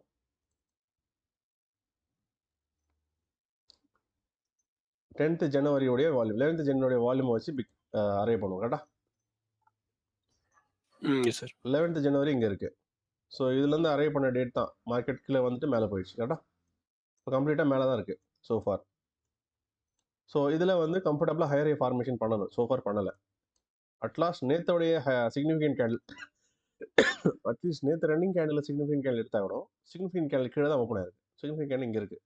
Speaker 1: ஜனவரியோடைய வால்யூம் 11th ஜனவரியோடைய வால்யூம் வச்சு அரைவ் பண்ணுவோம் கரெக்டா?
Speaker 3: Yes sir.
Speaker 1: 11th ஜனவரி இங்கே இருக்குது. ஸோ இதுலேருந்து அரைவ் பண்ண டேட் தான் மார்க்கெட் கீழே வந்துட்டு மேலே போயிடுச்சு கரெக்டா? இப்போ கம்ப்ளீட்டாக மேலே தான் இருக்குது சோஃபார். ஸோ இதில் வந்து கம்ஃபர்டபுளாக ஹையர் ஃபார்மேஷன் பண்ணணும். சோஃபார் பண்ணலை. அட்லாஸ்ட் நேத்தோடைய சிக்னிஃபிகன்ட் கேண்டில் அட்லீஸ்ட் நேற்று ரன்னிங் கேண்டில் சிக்னிஃபிகன்ட் கேண்டில் எடுத்தா கூட சிக்னிஃபிகன்ட் கேண்டில் கீழே தான் ஓப்பன் ஆயிருக்கு. சிக்னிஃபிகன்ட் கேண்டில் இங்கே இருக்குது.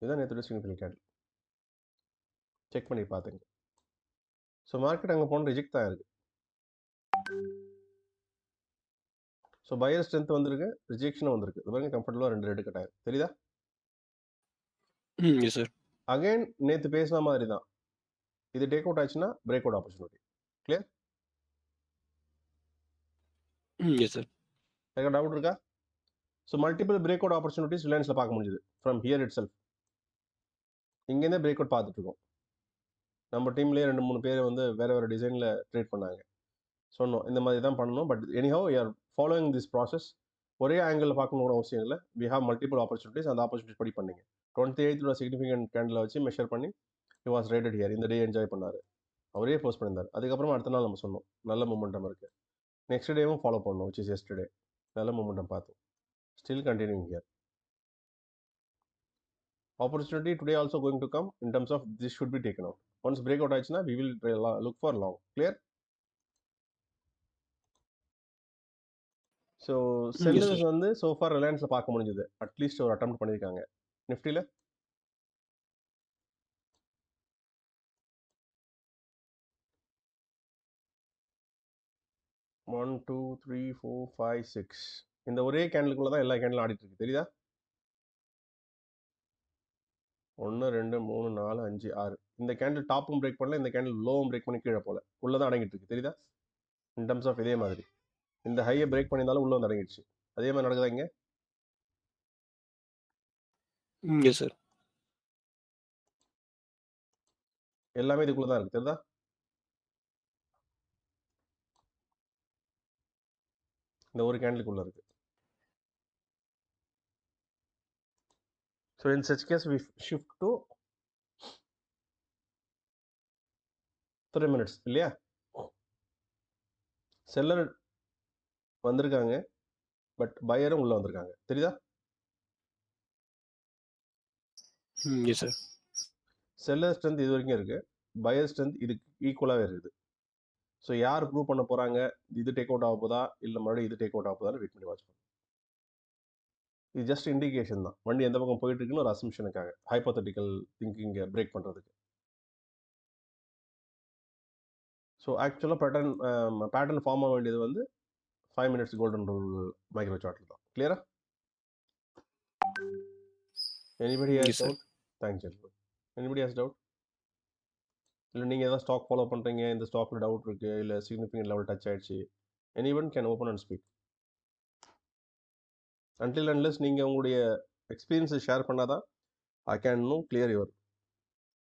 Speaker 1: இதுதான் நேற்று சிக்னிஃபிகன்ட் கேண்டில். செக் பண்ணி பார்த்துங்க. ஸோ மார்க்கெட் அங்கே போன ரிஜெக்ட் தான் இருக்குது. ஸோ பையர் ஸ்ட்ரென்த் வந்திருக்கு, ரிஜெக்ஷனும் வந்திருக்கு. இது பாருங்க கம்ஃபர்டபுளாக 2 ரெட் கட் ஆயிருக்கு. தெரியுதா?
Speaker 3: Yes sir.
Speaker 1: அகைன் நேற்று பேசின மாதிரி தான். இது டேக் அவுட் ஆச்சுன்னா break out opportunity. Clear?
Speaker 3: Yes sir.
Speaker 1: எனக்கு டவுட் இருக்கா? So multiple break out opportunities ரிலையன்ஸில் பார்க்க முடியுது ஃப்ரம் ஹியர் இட் செல்ஃப். இங்கேருந்தே பிரேக் அவுட் பார்த்துட்டு இருக்கோம். நம்ம டீம்லேயே 2-3 பேர் வந்து வேறு வேறு டிசைனில் ட்ரேட் பண்ணாங்க. சொன்னோம் இந்த மாதிரி தான் பண்ணணும். But anyhow you are following this process. ஒரே ஆங்கிளில் பார்க்கணுங்கிற அவசியம் இல்லை. We have multiple opportunities. அந்த ஆப்பர்ச்சுனிட்டிஸ் படி பண்ணீங்க. 28th சிக்னிஃபிகன்ட் கேண்டில் வச்சு மெஷர் பண்ணி ஹி வாஸ் ரேட்டட் ஹியர். இந்த டே என்ஜாய் பண்ணார். அவரே போஸ்ட் பண்ணியிருந்தார். அதுக்கப்புறமா அடுத்த நாள் நம்ம சொன்னோம் நல்ல மூமெண்டம் இருக்குது. நெக்ஸ்ட் டேவும் ஃபாலோ பண்ணோம், விச் இஸ் எஸ்டர்டே. நல்ல மூமெண்டம் பார்த்தோம். Still continuing here. Opportunity today also going to come in terms of this should be taken out. Once breakout ஆயிடுச்சுன்னா we will look for long. Clear? So sellers வந்து so far ரிலையன்ஸில் பார்க்க முடிஞ்சது. அட்லீஸ்ட் ஒரு அட்டெம்ப்ட் பண்ணியிருக்காங்க. நிஃப்டியில் ஒன் 2 3 4 5 6 இந்த ஒரே கேண்டிலுக்குள்ள தான் எல்லா கேண்டிலும் ஆடிட்டு இருக்கு. தெரியுதா? 1 2 3 4 5 6 இந்த கேண்டில் டாப்பும் பிரேக் பண்ணல, இந்த கேண்டில் லோவும் பிரேக் பண்ணி கீழே போல உள்ள தான் அடங்கிட்டு இருக்கு. தெரியுதா? இன் டர்ம்ஸ் ஆஃப் இதே மாதிரி இந்த ஹையை பிரேக் பண்ணியிருந்தாலும் உள்ள வந்து அடங்கிடுச்சு. அதே மாதிரி நடக்குதா இங்கே?
Speaker 3: Yes sir.
Speaker 1: எல்லாமே இதுக்குள்ள தான் இருக்கு. தெரியுதா? இந்த ஒரு கேண்டிலுக்குள்ள இருக்கு. So in such case we shift to 3 minutes இல்லையா? செல்லர் வந்திருக்காங்க, பட் பையரும் உள்ள வந்திருக்காங்க. தெரியுதா?
Speaker 3: Yes sir.
Speaker 1: செல்லர் ஸ்ட்ரென்த் இது வரைக்கும் இருக்கு, பையர் ஸ்ட்ரென்த் இதுக்கு ஈக்குவலாகவே இருக்குது. ஸோ யார் ப்ரூவ் பண்ண போறாங்க, இது டேக் அவுட் ஆக போதா இல்லை மறுபடியும் இது டேக் அவுட் ஆக போதான்னு வெயிட் பண்ணி வாட்ச் பண்ணுங்க. இது ஜஸ்ட் இண்டிகேஷன் தான். வண்டி எந்த பக்கம் போயிட்டு இருக்குன்னு ஒரு அசம்ஷனுக்காக, ஹைப்போதட்டிக்கல் திங்கிங்கை பிரேக் பண்ணுறதுக்கு. ஸோ ஆக்சுவலாக பேட்டர்ன் ஃபார்ம் ஆக வேண்டியது வந்து 5 minutes கோல்டன் ரூல் மைக்ரோ சார்ட்டில் தான். கிளியரா? Anybody
Speaker 3: Yes,
Speaker 1: has
Speaker 3: sir.
Speaker 1: Doubt? Thanks gentleman. Anybody has doubt? இல்லை நீங்கள் ஏதாவது ஸ்டாக் ஃபாலோ பண்ணுறீங்க, இந்த ஸ்டாக்கில் டவுட் இருக்குது, இல்லை சிக்னிஃபிகன்ட் லெவல் டச் ஆயிடுச்சு, anyone can open and speak. Until unless நீங்கள் உங்களுடைய எக்ஸ்பீரியன்ஸை ஷேர் பண்ணாதான் I can no clear your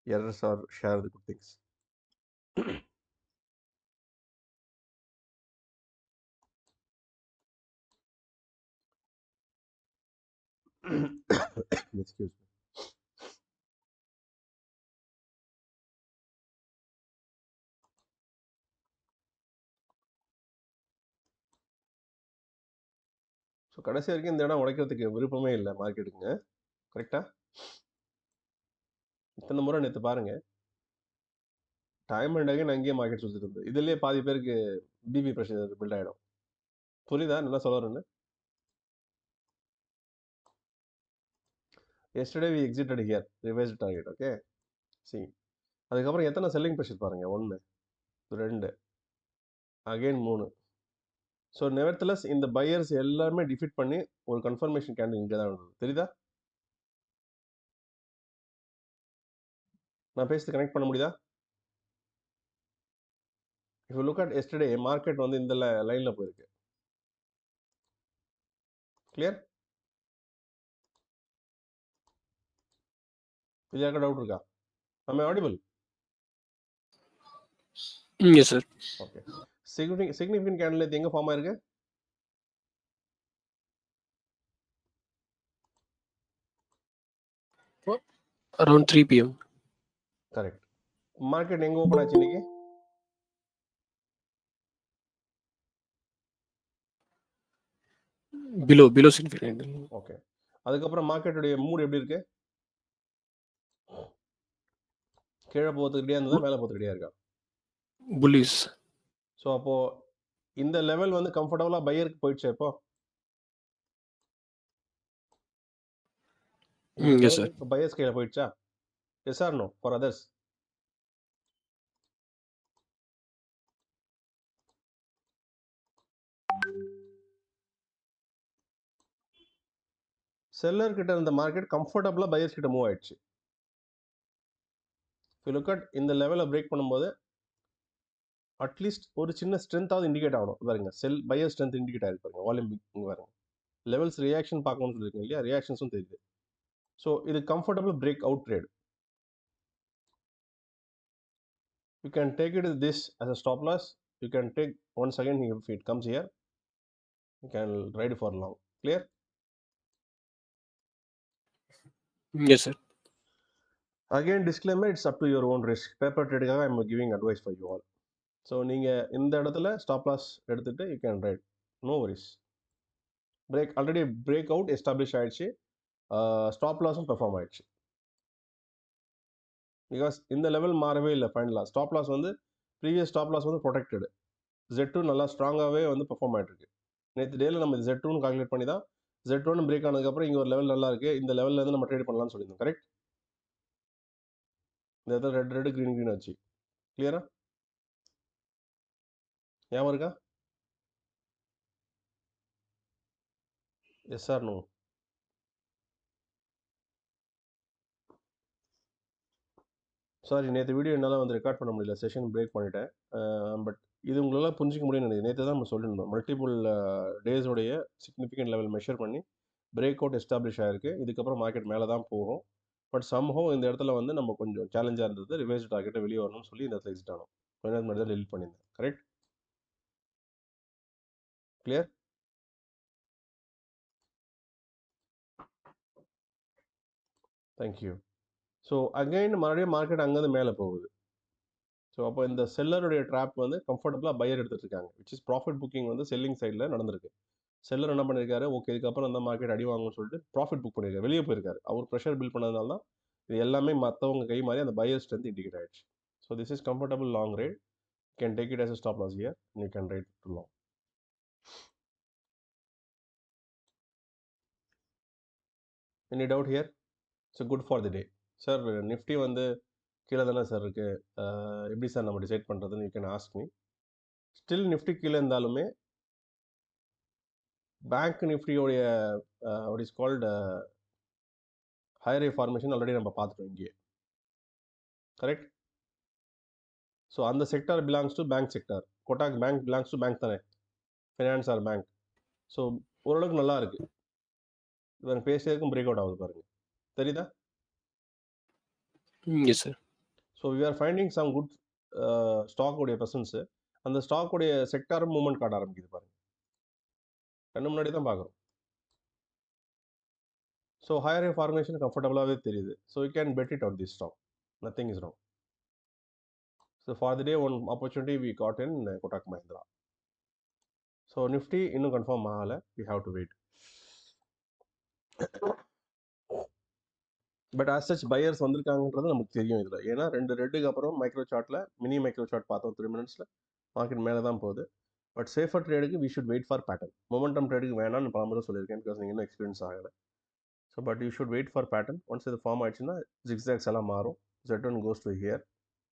Speaker 1: errors or share the good things. Excuse me. So கடைசி வரைக்கும் இந்த இடம் உடைக்கிறதுக்கு விருப்பமே இல்லை மார்க்கெட்டுக்குங்க. கரெக்டாக? இத்தனை முறை நேற்று பாருங்க, டைம் அண்ட் அகைன் அங்கேயே மார்க்கெட் சுற்றிட்டு இருந்தது. இதுலேயே பாதி பேருக்கு பிபி ப்ரெஷர் பில்ட் ஆகிடும். புரியுதா என்ன சொல்கிறேன்னு? Yesterday we exited here, revised target. Okay, see அதுக்கப்புறம் எத்தனை செல்லிங் ப்ரெஷர் பாருங்கள். 1 2 அகைன் 3. ஸோ நெவர்த்லெஸ் இந்த பையர்ஸ் எல்லாருமே டிஃபீட் பண்ணி ஒரு கன்ஃபர்மேஷன் கேண்டில் இங்கே தான் இருந்தது. தெரியுதா? நான் பேசுறது கனெக்ட் பண்ண முடியுதா? If you look at yesterday market வந்து இந்த லைனில் போயிருக்கு. கிளியர்? இது யாருக்கா டவுட் இருக்கா? நம்ம audible?
Speaker 3: Yes sir.
Speaker 1: Okay. Significant candle இது எங்கே ஃபார்ம் ஆயிருக்கு?
Speaker 3: Around 3 PM.
Speaker 1: கரெக்ட். மார்க்கெட் எங்கே ஓப்பன் ஆச்சு இன்னைக்கு?
Speaker 3: Below significant.
Speaker 1: ஓகே. அதுக்கப்புறம் மார்க்கெட்டுடைய மூட் எப்படி இருக்கு? கீழே போகிறதுக்கு ரெடியாக இருந்ததா, மேலே போகிறதுக்கு ரெடியாக இருக்கா?
Speaker 3: bullies.
Speaker 1: ஸோ அப்போது இந்த லெவல் வந்து கம்ஃபர்டபுளாக பையருக்கு போயிடுச்சு இப்போ இந்த
Speaker 3: Yes,
Speaker 1: லெவல்
Speaker 3: sir.
Speaker 1: இப்போ பையர்ஸ் கையில் போயிடுச்சா? Yes or no for others? Seller கிட்ட இருந்த மார்க்கெட் கம்ஃபர்டபுளாக பையர்ஸ் கிட்ட மூவ் ஆயிடுச்சு. லுக் அட் இந்த லெவலை பிரேக் பண்ணும்போது அட்லீஸ்ட் ஒரு சின்ன ஸ்ட்ரென்த்தாவது இண்டிகேட் ஆகணும். பாருங்க பையர் ஸ்ட்ரென்த் இண்டிகேட் ஆயிருக்கு பாருங்க. வால்யூம் பாருங்க. லெவல்ஸ் ரியாக்ஷன் பார்க்கணும்னு சொல்லியிருக்கீங்க இல்லையா? ரியாக்ஷன்ஸும் தெரியுது. ஸோ இது comfortable break out trade. You can take it this as a stop loss. You can take once again if it comes here. You can ride for long. Clear?
Speaker 3: Yes, sir.
Speaker 1: Again disclaimer, it's up to your own risk. Paper tradeக்காக I'm giving advice for you all. So நீங்கள் இந்த இடத்துல ஸ்டாப் லாஸ் எடுத்துகிட்டு you can right, no worries. Already break out establish ஆயிடுச்சு. ஸ்டாப் லாஸும் பெர்ஃபார்ம் ஆயிடுச்சு. பிகாஸ் இந்த லெவல் மாறவே இல்லை ஃபைனலாக. ஸ்டாப் லாஸ் வந்து ப்ரீவியஸ் ஸ்டாப் லாஸ் வந்து ப்ரொடெக்டடு. Z2 நல்லா ஸ்ட்ராங்காகவே வந்து பெர்ஃபார்ம் ஆகிட்டு இருக்கு. நேற்று டேயில் நம்ம Z2ன்னு கால்குலேட் பண்ணி தான் Z1 பிரேக் ஆனதுக்கப்புறம் இங்கே ஒரு லெவல் நல்லா இருக்குது, இந்த லெவலில் இருந்து நம்ம ட்ரேட் பண்ணலாம்னு சொல்லியிருந்தோம். கரெக்ட்? இந்த இடத்துல ரெட் க்ரீன் வச்சு கிளியரா ஞாபகம் இருக்கா? Yes or no? சாரி, நேற்று வீடியோ என்னால் வந்து ரெக்கார்ட் பண்ண முடியல, செஷன் பிரேக் பண்ணிட்டேன். பட் இது உங்களால் புரிஞ்சிக்க முடியும்னு நினைக்கிறேன். நேற்று தான் நம்ம சொல்லியிருந்தோம், மல்டிபிள் டேஸோடைய சிக்னிஃபிகண்ட் லெவல் மெஷர் பண்ணி பிரேக் அவுட் எஸ்டாப்ளிஷ் ஆகிருக்கு. இதுக்கப்புறம் மார்க்கெட் மேலே தான் போகும். பட் சம்ஹோ இந்த இடத்துல வந்து நம்ம கொஞ்சம் சேலஞ்சாக இருந்தது. ரிவர்ஸ் டார்கெட்டை வெளியே வரணும்னு சொல்லி இந்த இடத்துல எக்ஸிட் ஆனோம். கொஞ்ச நேரம் முன்னாடி தான் டெலிட் பண்ணியிருந்தேன். Correct? Clear? Thank you. So again மறுபடியும் மார்க்கெட் அங்கேருந்து மேலே போகுது. ஸோ அப்போ இந்த செல்லருடைய ட்ராப் வந்து கம்ஃபர்டபுளாக பையர் எடுத்துகிட்டு இருக்காங்க. விச் இஸ் ப்ராஃபிட் புக்கிங் வந்து செல்லிங் சைடில் நடந்திருக்கு. செல்லர் என்ன பண்ணியிருக்காரு, ஓகே இதுக்கப்புறம் அந்த மார்க்கெட் அடி வாங்கும்னு சொல்லிட்டு ப்ராஃபிட் புக் பண்ணியிருக்காரு, வெளியே போயிருக்காரு. அவர் ப்ரெஷர் பில்ட் பண்ணதுனால தான் இது எல்லாமே மற்றவங்க கை மாறி அந்த பையர் ஸ்ட்ரென்த் இண்டிகேட் ஆயிடுச்சு. So this is comfortable long right. Can take it as a stop loss here and you can ride to long. Any doubt here? So good for the day. Sir Nifty வந்து கீழே தானே சார் இருக்குது, எப்படி சார் நம்ம டிசைட் பண்ணுறதுன்னு you can ask me. Still Nifty கீழே இருந்தாலுமே பேங்க் நிஃப்டியோடைய what is called higher ray formation already நம்ம பார்த்துட்டோம் இங்கேயே. கரெக்ட்? ஸோ அந்த sector belongs to bank sector. Kotak bank belongs to bank தானே, ஃபினான்ஸ் ஆர் பேங்க். ஸோ ஓரளவுக்கு நல்லா இருக்குது. இவங்க பேசியதுக்கும் பிரேக் அவுட் ஆகுது பாருங்கள், தெரியுதா?
Speaker 3: Yes, sir.
Speaker 1: So we are finding some good ஸ்டாக்குடைய ப்ரெசன்ஸு. அந்த ஸ்டாக்குடைய செக்டாரும் மூவ்மெண்ட் காட்ட ஆரம்பிக்குது பாருங்கள், கண்ணு முன்னாடி தான் பார்க்குறோம். ஸோ ஹையர் ரே ஃபார்மேஷன் கம்ஃபர்டபுளாகவே தெரியுது. So you can bet it on this stock, nothing is wrong. So for the day one opportunity we got in Kotak Mahindra. So Nifty இன்னும் கன்ஃபார்ம் ஆகலை, we have to wait. But as such buyers வந்திருக்காங்கன்றது நமக்கு தெரியும் இதில். ஏன்னா ரெட்டுக்கு அப்புறம் மைக்ரோ சார்ட்டில் மினி மைக்ரோ சார்ட் பார்த்தோம் 3 மினிட்ஸில் மார்க்கெட் மேலே தான் போகுது. பட் சேஃபர் ட்ரேடுக்கு we should wait for pattern. Momentum ட்ரேடுக்கு வேணாம்னு பல முறை சொல்லியிருக்கேன், பிகாஸ் நீங்கள் இன்னும் எக்ஸ்பீரியன்ஸ் ஆகலை. So but you should wait for pattern. Once இது ஃபார்ம் ஆயிடுச்சுன்னா ஜிக்ஸாக்ஸ் எல்லாம் மாறும். Z1 goes to here,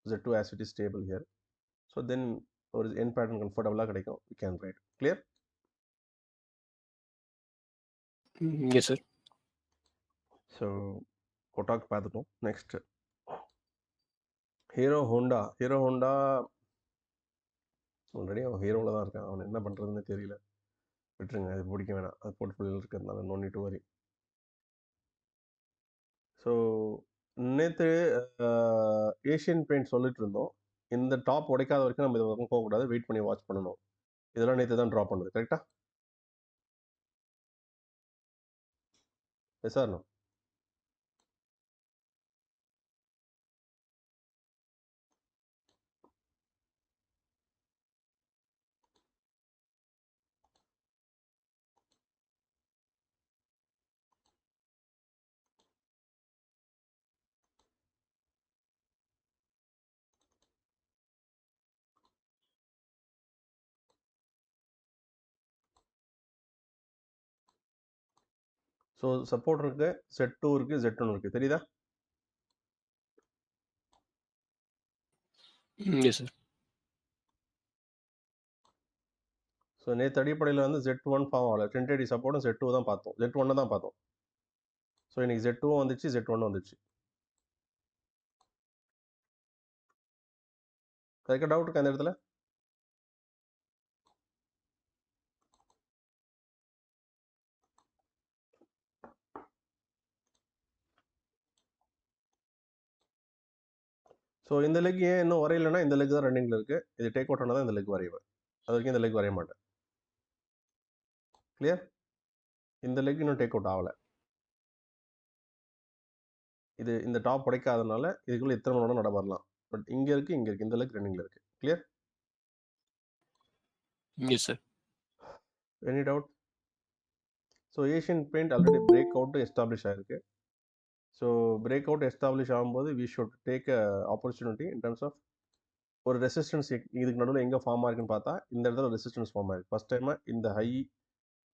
Speaker 1: Z2 as it is stable here. So then ஒரு என் பேட்டர்ன் கம்ஃபர்டபுளாக கிடைக்கும். You can write. Clear?
Speaker 3: Yes, sir.
Speaker 1: So Kotak பார்த்துட்டோம். Next hero Honda. ஆல்ரெடி அவன் ஹீரோவில் தான் இருக்கான், அவன் என்ன பண்ணுறதுன்னு தெரியல. விட்டுருங்க, அது பிடிக்க வேணாம், அது போர்ட்ஃபோலியோவில் இருக்கிறதுனால no need to worry. So நேற்று ஏஷியன் பெயிண்ட் சொல்லிட்டு இருந்தோம், இந்த டாப் உடைக்காத வரைக்கும் நம்ம இது வரைக்கும் போகக்கூடாது, வெயிட் பண்ணி வாட்ச் பண்ணணும். இதெல்லாம் நேற்று தான் ட்ராப் பண்ணுது. கரெக்டாக? Yes or no? So support இருக்கு, Z2 இருக்கு, Z1 இருக்கு. தெரியுதா?
Speaker 3: S sir.
Speaker 1: ஸோ நேற்று அடிப்படையில் வந்து Z1 ஃபார்ம் ஆகல. டென்டேடி சப்போர்ட்டும் Z2 தான் பார்த்தோம், Z1 தான் பார்த்தோம். ஸோ இன்னைக்கு Z2 வந்துச்சு, Z1 வந்துச்சு. அதுக்கு டவுட் இருக்கா அந்த இடத்துல? ஸோ இந்த லெக் ஏன் இன்னும் வரையலைன்னா, இந்த லெக் தான் ரன்னிங்கில் இருக்குது. இது டேக் அவுட் ஆனால் தான் இந்த லெக் வரைவேன். அது வரைக்கும் இந்த லெக் வரைய மாட்டேன். கிளியர்? இந்த லெக் இன்னும் டேக் அவுட் ஆகலை. இது இந்த டாப் உடைக்காதனால இதுக்குள்ளே எத்தனை மணி நேரம் நட வரலாம். பட் இங்கே இருக்குது, இங்கே இருக்குது, இந்த லெக் ரன்னிங்கில் இருக்குது. Clear?
Speaker 3: Yes sir.
Speaker 1: Any doubt? So Asian paint already break out establish ஆகிருக்கு. ஸோ பிரேக் அவுட் எஸ்டாப்ளிஷ் ஆகும்போது we should take a opportunity in terms of ஒரு ரெசிஸ்டன்ஸ். இதுக்கு நடுவில் எங்கே ஃபார்ம் ஆயிருக்குன்னு பார்த்தா இந்த இடத்துல ரெசிஸ்டன்ஸ் ஃபார்ம் ஆயிருக்கு. ஃபர்ஸ்ட் டைமாக இந்த ஹை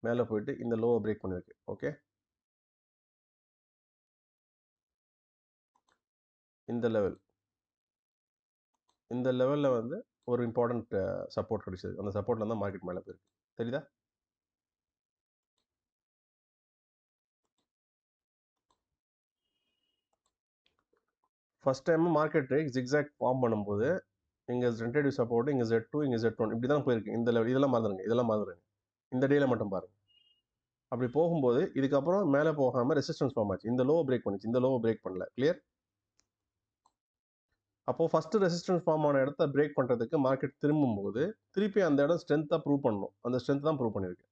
Speaker 1: மேலே போயிட்டு இந்த லோவை பிரேக் பண்ணியிருக்கு. ஓகே, இந்த லெவலில் வந்து ஒரு இம்பார்ட்டன்ட் சப்போர்ட் கிடைச்சது. அந்த சப்போர்ட்டில் தான் மார்க்கெட் மேலே போயிருக்கு. தெரியுதா? First time market zigzag form பண்ணும்போது இங்கே டென்டேட்டிவ் சப்போர்ட், இங்கே Z2, இங்கே Z1 இப்படி தான் போயிருக்கு. இந்த லெவல் இதெல்லாம் மறந்துடுங்க. இந்த டேல மட்டும் பாருங்கள். அப்படி போகும்போது இதுக்கப்புறம் மேலே போகாமல் ரெசிஸ்டன்ஸ் ஃபார்ம் ஆச்சு. இந்த லோவை பிரேக் பண்ணிச்சு, இந்த லோவை பிரேக் பண்ணல. கிளியர்? அப்போது ஃபஸ்ட்டு ரெசிஸ்டன்ஸ் ஃபார்ம் ஆன இடத்த பிரேக் பண்ணுறதுக்கு மார்க்கெட் திரும்பும்போது திருப்பி அந்த இடம் ஸ்ட்ரென்த்தாக ப்ரூவ் பண்ணணும். அந்த ஸ்ட்ரென்த் தான் ப்ரூவ் பண்ணியிருக்கு.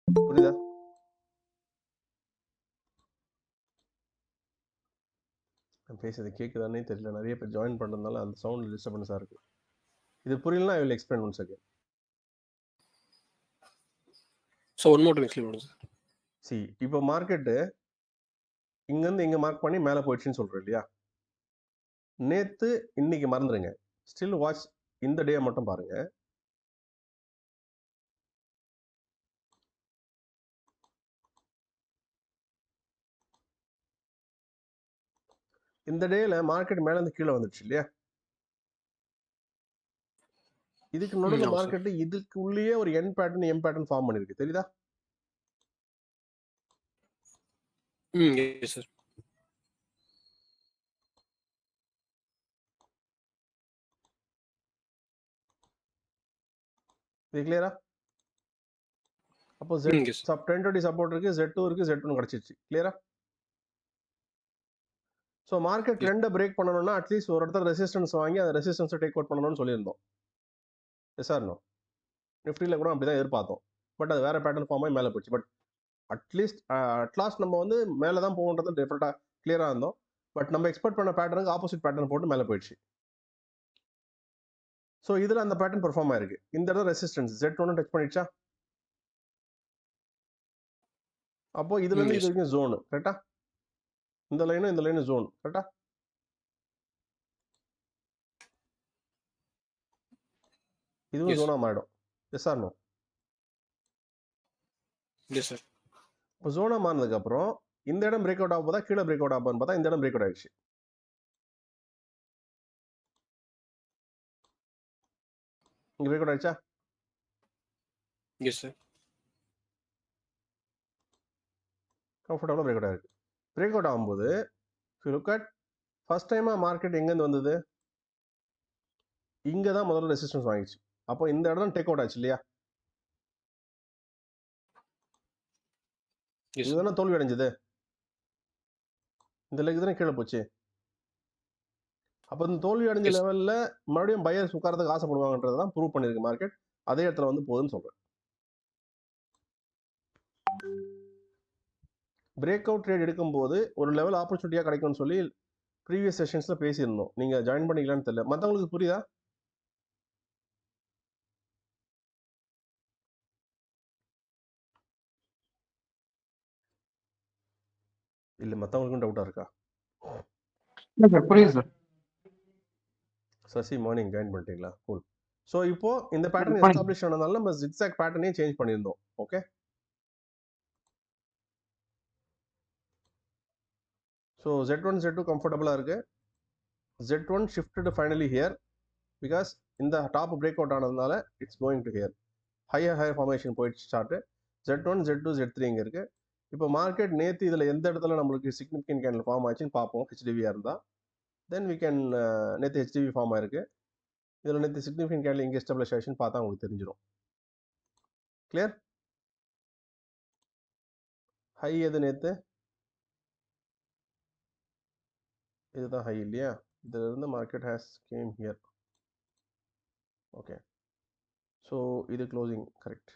Speaker 1: புரியுதா? நான் பேசுறது கேட்குதானே தெரியல. நிறைய பேர் ஜாயின் பண்ணுறதுனால அந்த சவுண்ட் டிஸ்டர்பன்ஸாக இருக்குது. இது புரியலனா I will explain once again.
Speaker 3: So one more time explain பண்ணுங்க சார்.
Speaker 1: சி, இப்போ மார்க்கெட்டு இங்கேருந்து இங்கே மார்க் பண்ணி மேலே போயிடுச்சுன்னு சொல்கிறோம் இல்லையா? நேற்று இன்னைக்கு மறந்துடுங்க. ஸ்டில் வாட்ச் இந்த டே மட்டும் பாருங்க. இந்த டேல மார்க்கெட் மேல இருந்து கீழே வந்துடுச்சு இல்லையா? இதுக்கு நடுவில்
Speaker 3: ஆமாம் சார்.
Speaker 1: மார்க்கெட் இதுக்கு உள்ளேயே ஒரு N pattern M pattern form பண்ணிருக்கு. தெரியுதா?
Speaker 3: Yes sir.
Speaker 1: இது கிளியரா? அப்போ
Speaker 3: எஸ் சார்.
Speaker 1: Z10 சப்போர்ட் இருக்கு, Z2 இருக்கு, Z1 கிடைச்சிருச்சு. கிளியரா? So market
Speaker 3: Yes.
Speaker 1: ட்ரெண்டை பிரேக் பண்ணணும்னா அட்லீஸ்ட் ஒரு இடத்துல ரெசிஸ்டன்ஸ் வாங்கி அந்த ரெசிஸ்டன்ஸை டேக் அவுட் பண்ணணும்னு சொல்லியிருந்தோம். Yes or no? நிஃப்டியில் கூட அப்படி தான் எதிர்பார்த்தோம். பட் அது வேற பேட்டர்ன் ஃபார்ம் ஆகி மேலே போச்சு. பட் அட்லாஸ்ட் நம்ம வந்து மேலே தான் போகன்றது டெஃபினட்டாக கிளியராக இருந்தோம். பட் நம்ம எக்ஸ்பெக்ட் பண்ண பேட்டர்னுக்கு ஆப்போசிட் பேட்டர்ன் போட்டு மேலே போயிடுச்சு. ஸோ இதில் அந்த பேட்டர்ன் பெர்ஃபார்ம் ஆயிருக்கு. இந்த இடம் ரெசிஸ்டன்ஸ் Z1 டச் பண்ணிடுச்சா? அப்போ இதுலேருந்து இது வரைக்கும் ஜோனு. கரெக்டா? இந்த லைனும் ஜோன். கரெக்டா? இதுவும்
Speaker 3: Yes.
Speaker 1: ஜோனா மாறிடும். Yes or no?
Speaker 3: Yes sir.
Speaker 1: இப்போ ஜோனா மாறினதுக்கு அப்புறம் இந்த இடம் பிரேக் அவுட் ஆக போதா, கீழே பிரேக் அவுட் ஆகும்னு பார்த்தா இந்த இடம் பிரேக் அவுட் ஆயிடுச்சு. இங்க பிரேக் அவுட் ஆயிடுச்சா?
Speaker 3: Yes sir.
Speaker 1: கம்ஃபர்டபுளாக பிரேக் அவுட் ஆயிருக்கு. பிரேக் அவுட் ஆகும்போது லுக் அட் ஃபர்ஸ்ட் டைமாக மார்க்கெட் எங்கேருந்து வந்தது? இங்கே தான் முதல்ல ரெசிஸ்டன்ஸ் வாங்கிச்சு. அப்போ இந்த இடம் டேக் அவுட் ஆச்சு இல்லையா?
Speaker 3: Yes sir.
Speaker 1: இதுதானே தோல்வி அடைஞ்சது. இந்த லெக் தானே கீழே போச்சு. அப்போ இந்த தோல்வி அடைஞ்ச
Speaker 3: Yes.
Speaker 1: லெவலில் மறுபடியும் பையர்ஸ் உட்காரத்துக்கு ஆசைப்படுவாங்கன்றதை தான் ப்ரூவ் பண்ணியிருக்கு மார்க்கெட். அதே இடத்துல வந்து போகுதுன்னு சொல்கிறேன். பிரேக் அவுட் ட்ரேட் எடுக்கும்போது ஒரு லெவல் ஆப்பர்ச்சுனிட்டியாக கிடைக்கும்னு சொல்லி ப்ரீவியஸ் செஷன்ஸில் பேசியிருந்தோம். நீங்கள் ஜாயின் பண்ணிக்கலான்னு தெரியல. மற்றவங்களுக்கு புரியுதா? இல்லை மற்றவங்களுக்கும் டவுட்டாக இருக்கா?
Speaker 5: சார் புரியுது சார்.
Speaker 1: சசி மார்னிங் ஜாயின் பண்ணிட்டீங்களா? கூல். ஸோ இப்போ இந்த பேட்டர்ன் எஸ்டாப்ளிஷ் ஆனதால நம்ம ஜிக்ஸாக் பேட்டர்னையும் சேஞ்ச் பண்ணியிருந்தோம். ஓகே, ஸோ Z1 Z2 கம்ஃபர்டபுளாக இருக்கு. Z1 shifted finally here because இந்த டாப் பிரேக் அவுட் ஆனதுனால it's going to hear. Higher formation போயிடுச்சு சார்ட்டு. Z1 Z2 Z3 இங்கே இருக்கு. இப்போ மார்க்கெட் நேற்று இதில் எந்த இடத்துல நம்மளுக்கு சிக்னிஃபிகன்ட் கேண்டில் ஃபார்ம் ஆச்சுன்னு பார்ப்போம். ஹெச்டிவியாக இருந்தால் தென் வி கேன் நேற்று ஹெச்டிவி ஃபார்ம் ஆயிருக்கு. இதில் நேற்று சிக்னிஃபிகன்ட் கேண்டில் இங்கே எஸ்டாப்ளிஷ் ஆச்சுன்னு பார்த்தா உங்களுக்கு தெரிஞ்சிடும். கிளியர்? ஹை எது நேற்று? இதுதான் ஹை இல்லையா? இதில் இருந்து market has game here. Okay, so இது க்ளோசிங் கரெக்ட்.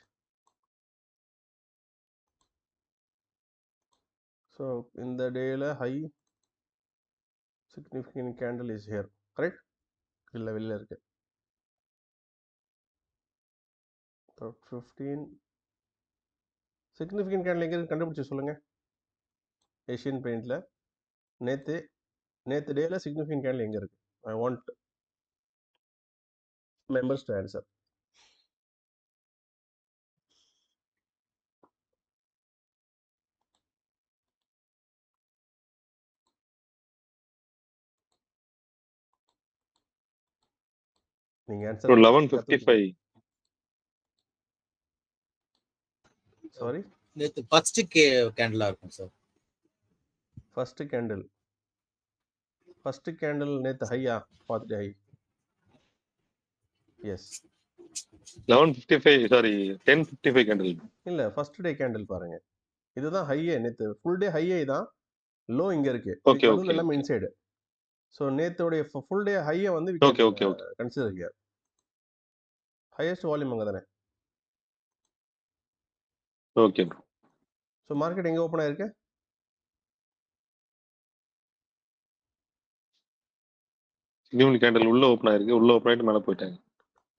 Speaker 1: ஸோ இந்த டேயில் high significant candle is here. Correct? இல்லை, வெளியில் இருக்கு. 15 சிக்னிஃபிகன்ட் கேண்டில் எங்கே இருக்கு கண்டுபிடிச்சி சொல்லுங்கள். ஏஷியன் பெயிண்டில் நேற்று டேயில் சிக்னிஃபிகன்ட் கேண்டில் எங்கே இருக்குது? I want members to answer. நீங்கள் ஆன்சர்
Speaker 2: 11:55.
Speaker 1: சாரி,
Speaker 5: நேத்து ஃபர்ஸ்ட் கேண்டிலா இருக்கும் சார்.
Speaker 1: ஃபர்ஸ்ட் கேண்டில் நேற்று ஹையா பார்த்துட்டு ஹை. Yes,
Speaker 2: 11:55 sorry 10:55 candle.
Speaker 1: இல்லை, ஃபர்ஸ்ட் டே கேண்டில் பாருங்க. இதுதான் ஹையே. நேற்று ஃபுல் டே ஹையே தான். லோ இங்கே இருக்கு.
Speaker 2: ஓகே ஓகே
Speaker 1: எல்லாமே இன்சைடு. ஸோ நேத்தோடைய ஃபுல் டே ஹையை வந்து
Speaker 2: okay okay okay
Speaker 1: consider here. Highest volume அங்கே தானே.
Speaker 2: Okay bro.
Speaker 1: ஸோ மார்க்கெட் எங்கே ஓப்பன் ஆயிருக்கு?
Speaker 2: சிக்னிஃபிகன்ட் கேண்டில் உள்ள ஓப்பன் ஆயிருக்கு. உள்ள ஓப்பன் ஆயிட்டு மேலே போயிட்டாங்க.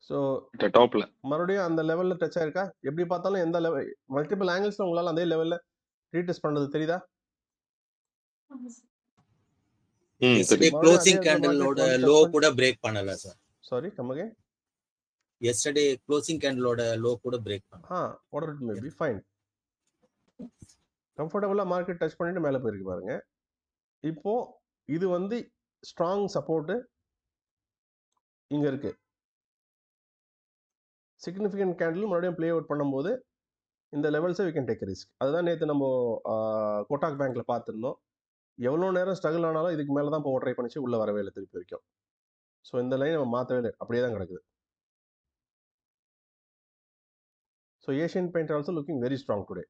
Speaker 1: ஸோ
Speaker 2: டாப்ல
Speaker 1: மறுபடியும் அந்த லெவலில் டச் ஆயிருக்கா? எப்படி பார்த்தாலும் எந்த லெவல் மல்டிபிள் ஆங்கிள்ஸில் உங்களால் அதே லெவலில் ரீடெஸ்ட் பண்ணுறது தெரியுதா?
Speaker 5: எஸ்டர்டே க்ளோசிங் கேண்டிலோட லோ கூட பிரேக் பண்ணல sir.
Speaker 1: Sorry, come again.
Speaker 5: Yesterday closing கேண்டிலோட லோ கூட பிரேக் பண்ணல.
Speaker 1: What it may be fine. கம்ஃபர்டபுளாக மார்க்கெட் டச் பண்ணிட்டு மேலே போயிருக்கு பாருங்க. இப்போ இது வந்து ஸ்ட்ராங் சப்போர்ட்டு இங்கே இருக்கு. சிக்னிஃபிகன்ட் கேண்டில் மறுபடியும் ப்ளே அவுட் பண்ணும்போது இந்த லெவல்ஸை வி கேன் டேக் ரிஸ்க். அதுதான் நேற்று நம்ம கோட்டாக் பேங்க்ல பார்த்துருந்தோம். எவ்வளோ நேரம் ஸ்ட்ரகிள் ஆனாலும் இதுக்கு மேலே தான் போக ட்ரை பண்ணிச்சு, உள்ளே வரவே இல்லை திருப்பி வரைக்கும். ஸோ இந்த லைன் நம்ம மாற்றவே இல்லை, அப்படியே தான் கிடக்குது. So Asian Paint also looking very strong today.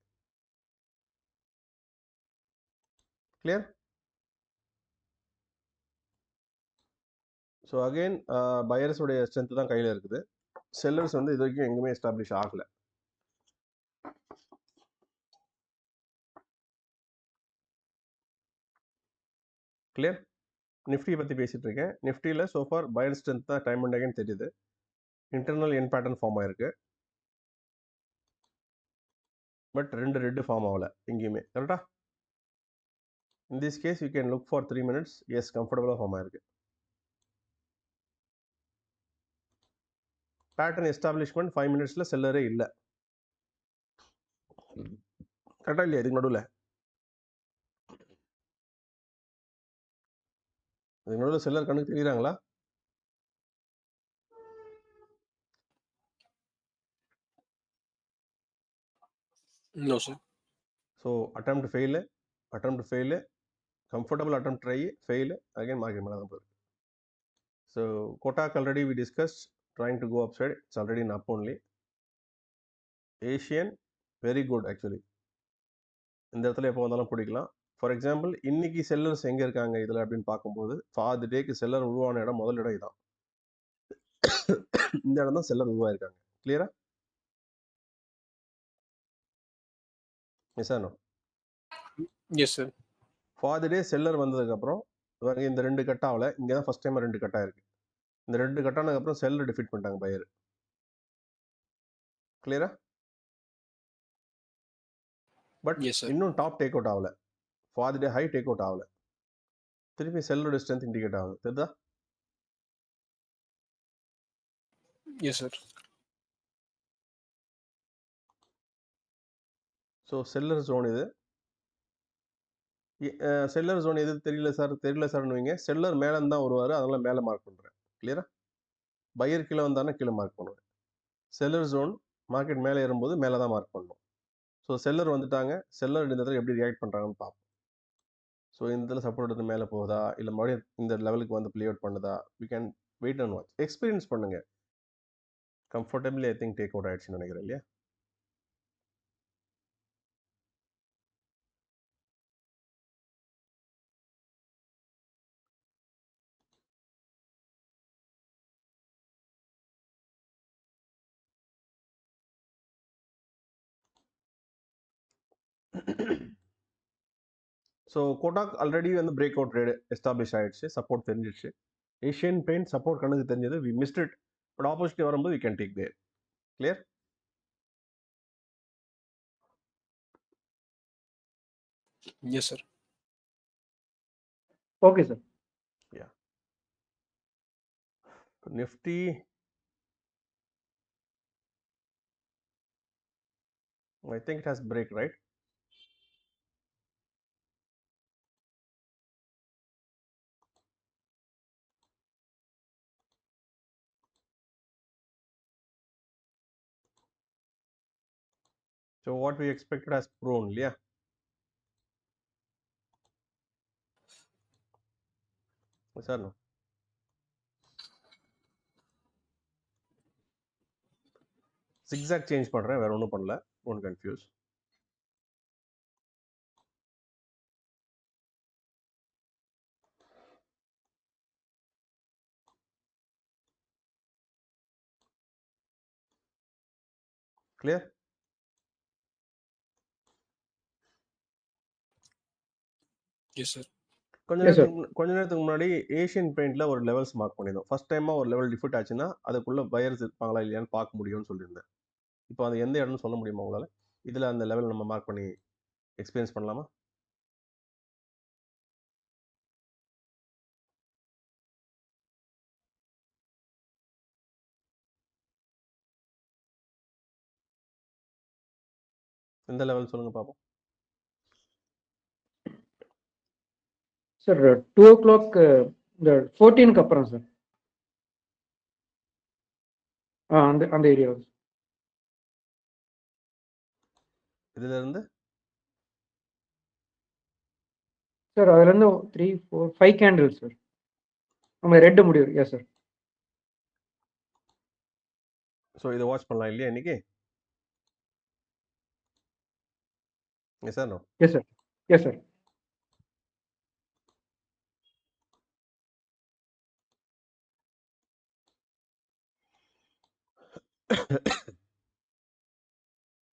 Speaker 1: Clear? So again பையர்ஸுடைய ஸ்ட்ரென்த் தான் கையில் இருக்குது. செல்லர்ஸ் வந்து இது வரைக்கும் எங்கேயுமே எஸ்டாப்ளிஷ் ஆகலை. கிளியர்? நிஃப்டியை பற்றி பேசிகிட்டு இருக்கேன். நிஃப்டியில் சோஃபார் பையர் ஸ்ட்ரென்த் தான் டைம் அண்ட் அகைன் தெரியுது. இன்டர்னல் என் பேட்டர்ன் ஃபார்ம் ஆயிருக்கு. பட் ரெட்டு ஃபார்ம் ஆகலை எங்கேயுமே. கரெக்டா? In this case you can look for 3 minutes. Yes, கம்ஃபர்டபுளாக ஃபார்ம் ஆயிருக்கு. பேட்டர்ன் எஸ்டாப்ளிஷ்மெண்ட் 5 minutesல செல்லரே இல்லை. கரெக்டா இல்லையா? இதுக்கு நடுவில் செல்லர் கணக்கு தெரியுறாங்களா?
Speaker 3: No, sir.
Speaker 1: So attempt fail, comfortable attempt try, fail, again market மேலே தான் போயிருக்கு. So Kotak already we discussed trying to go up side. It's already in up only. Asian very good actually. இந்த இடத்துல எப்போ வந்தாலும் பிடிக்கலாம். ஃபார் எக்ஸாம்பிள் இன்னைக்கு செல்லர்ஸ் எங்கே இருக்காங்க இதில் அப்படின்னு பார்க்கும்போது ஃபார் தி டேக்கு செல்லர் உருவான இடம் முதல் இடம் இதான். இந்த இடம் தான் செல்லர் உருவாயிருக்காங்க. கிளியரா? Yes or no?
Speaker 3: Yes, sir.
Speaker 1: For the day seller வந்ததுக்கப்புறம் இந்த 2 கட் ஆகல. இங்கே தான் ஃபஸ்ட் டைம் 2 கட் ஆயிருக்கு. இந்த 2 கட் ஆனதுக்கப்புறம் செல்லர் டிஃபீட் பண்ணிட்டாங்க பையர். கிளியரா? But
Speaker 3: Yes, sir.
Speaker 1: இன்னும் டாப் டேக் அவுட் ஆகல. For the day high take out ஆகல. திருப்பி செல்லரோட ஸ்ட்ரென்த் இண்டிகேட் ஆகுது. தெரியுதா?
Speaker 3: Yes, sir.
Speaker 1: ஸோ செல்லர் ஜோன் இது. செல்லர் ஜோன் எது தெரியல சார்னு வைங்க. செல்லர் மேலேருந்து தான் வருவார், அதனால் மேலே மார்க் பண்ணுறேன். கிளியரா? பையர் கீழே வந்தாருன்னா கீழே மார்க் பண்ணுவேன். செல்லர் ஜோன் மார்க்கெட் மேலே ஏறும்போது மேலே தான் மார்க் பண்ணணும். ஸோ செல்லர் வந்துட்டாங்க. செல்லர் இந்த இடத்துல எப்படி ரியாக்ட் பண்ணுறாங்கன்னு பார்ப்போம். ஸோ இந்த இடத்துல சப்போர்ட் எடுத்து மேலே போகுதா, இல்லை மறுபடியும் இந்த லெவலுக்கு வந்து ப்ளே அவுட் பண்ணுதா, we can wait and watch. Experience பண்ணுங்க. Comfortably I think take out ஆயிடுச்சுன்னு நினைக்கிறேன் இல்லையா? ஸோ கோட்டாக் ஆல்ரெடி வந்து பிரேக் அவுட் ரேடு எஸ்டாப்ளிஷ் ஆயிடுச்சு, சப்போர்ட் தெரிஞ்சிடுச்சு. ஏஷியன் பெயிண்ட் சப்போர்ட் கணக்கு தெரிஞ்சது, we missed it. But opposite வரும்போது we can take there. Clear?
Speaker 3: Yes, sir.
Speaker 6: Okay, sir.
Speaker 1: Yeah. Nifty. I think it has break, right? So what we expected has proven, yeah. Yes or no? Zigzag change பண்றேன், வேற ஒன்றும் பண்ணல. Don't confuse. Clear?
Speaker 3: Yes, sir.
Speaker 1: கொஞ்ச
Speaker 6: Yes, sir.
Speaker 1: நேரத்துக்கு முன்னாடி ஏஷியன் பெயிண்ட்ல ஒரு லெவல்ஸ் மார்க் பண்ணியிருந்தோம். ஃபர்ஸ்ட் டைமா ஒரு லெவல் டிஃபிட் ஆச்சுன்னா அதுக்குள்ள பையர்ஸ் இருப்பாங்களா இல்லையான்னு பார்க்க முடியும்னு சொல்லியிருந்தேன். இப்போ அது எந்த இடம்னு சொல்ல முடியுமா உங்களால? இதுல அந்த லெவல் நம்ம மார்க் பண்ணி எக்ஸ்பீரியன்ஸ் பண்ணலாமா? எந்த லெவல் சொல்லுங்க பார்ப்போம்.
Speaker 6: Sir, 2 o'clock, the 14க்கு அப்புறம் சார். அந்த ஏரியா.
Speaker 1: இதுல இருந்து
Speaker 6: சார் அதுல இருந்து 3, 4, 5 கேண்டில்ஸ் சார். நம்ம ரெட் முடியும். Yes sir.
Speaker 1: ஸோ இதை வாட்ச் பண்ணலாம் இல்லையா இன்னைக்கு? Yes sir. No.
Speaker 6: Yes sir. Yes sir.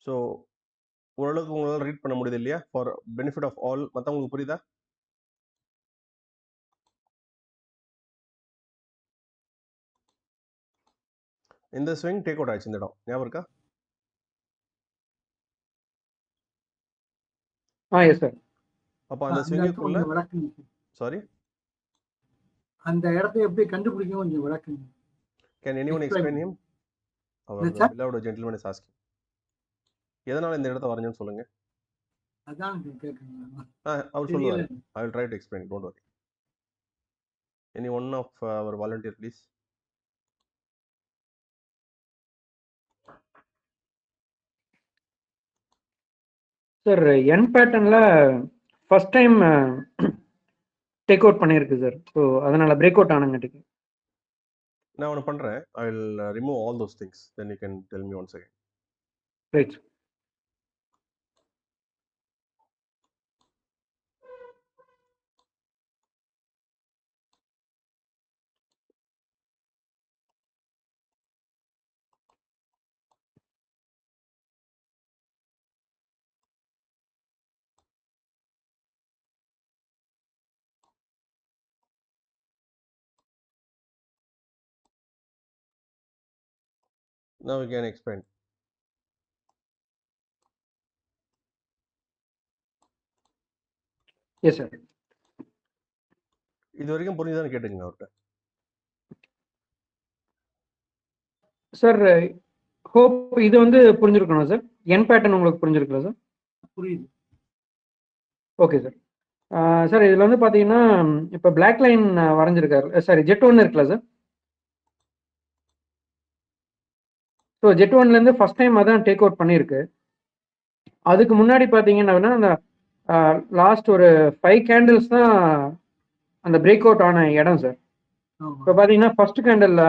Speaker 1: So ஓரளவுக்கு உங்களால் ரீட் பண்ண முடியுது இல்லையா? For benefit of all. மற்றவங்களுக்கு புரியுதா? இந்த ஸ்விங் டேக் அவுட் ஆயிடுச்சு இந்த இடம், ஞாபகம் இருக்கா?
Speaker 6: Yes sir.
Speaker 1: அப்போ அந்த ஸ்விங்குக்குள்ள சாரி,
Speaker 7: அந்த இடத்தை எப்படி கண்டுபிடிக்கும் கொஞ்சம் விளக்குங்க.
Speaker 1: Can anyone explain him? Our the beloved gentleman is asking. எதனால இந்த இடத்தை வரைஞ்சேன்னு சொல்லுங்க.
Speaker 7: அதான் கேட்குறேன்.
Speaker 1: அவர் சொல்லுவார். I will try to explain, don't worry. Any one of our volunteer please.
Speaker 6: Sir N பேட்டர்ன்ல ஃபர்ஸ்ட் டைம் டேக் அவுட் பண்ணியிருக்கு சார். ஸோ அதனால பிரேக் அவுட் ஆனங்காட்டிக்கு.
Speaker 1: நான் ஒன்று பண்ணுறேன். I will remove all those things, then you can tell me once again.
Speaker 6: Right.
Speaker 1: Now we can explain.
Speaker 6: Yes sir.
Speaker 1: இது வரைக்கும் புரிஞ்சுதான்னு கேட்டுங்க அவர்கிட்ட.
Speaker 6: சார் ஹோப் இது வந்து புரிஞ்சிருக்கணும் சார். என் பேட்டர்ன் உங்களுக்கு புரிஞ்சிருக்கல சார்?
Speaker 7: புரியுது.
Speaker 6: Okay sir. சார் இதில் வந்து பார்த்தீங்கன்னா இப்போ பிளாக் லைன் வரைஞ்சிருக்காரு, சாரி ஜெட் ஒன் இருக்குல்ல சார்? ஸோ ஜெட் ஒன்லேருந்து ஃபர்ஸ்ட் டைம் அதான் டேக் அவுட் பண்ணியிருக்கு. அதுக்கு முன்னாடி பார்த்தீங்கன்னா அந்த லாஸ்ட் ஒரு 5 கேண்டில்ஸ் தான் அந்த பிரேக் அவுட் ஆன இடம் சார்.
Speaker 7: ஆமா.
Speaker 6: இப்போ பார்த்தீங்கன்னா ஃபர்ஸ்ட் கேண்டில்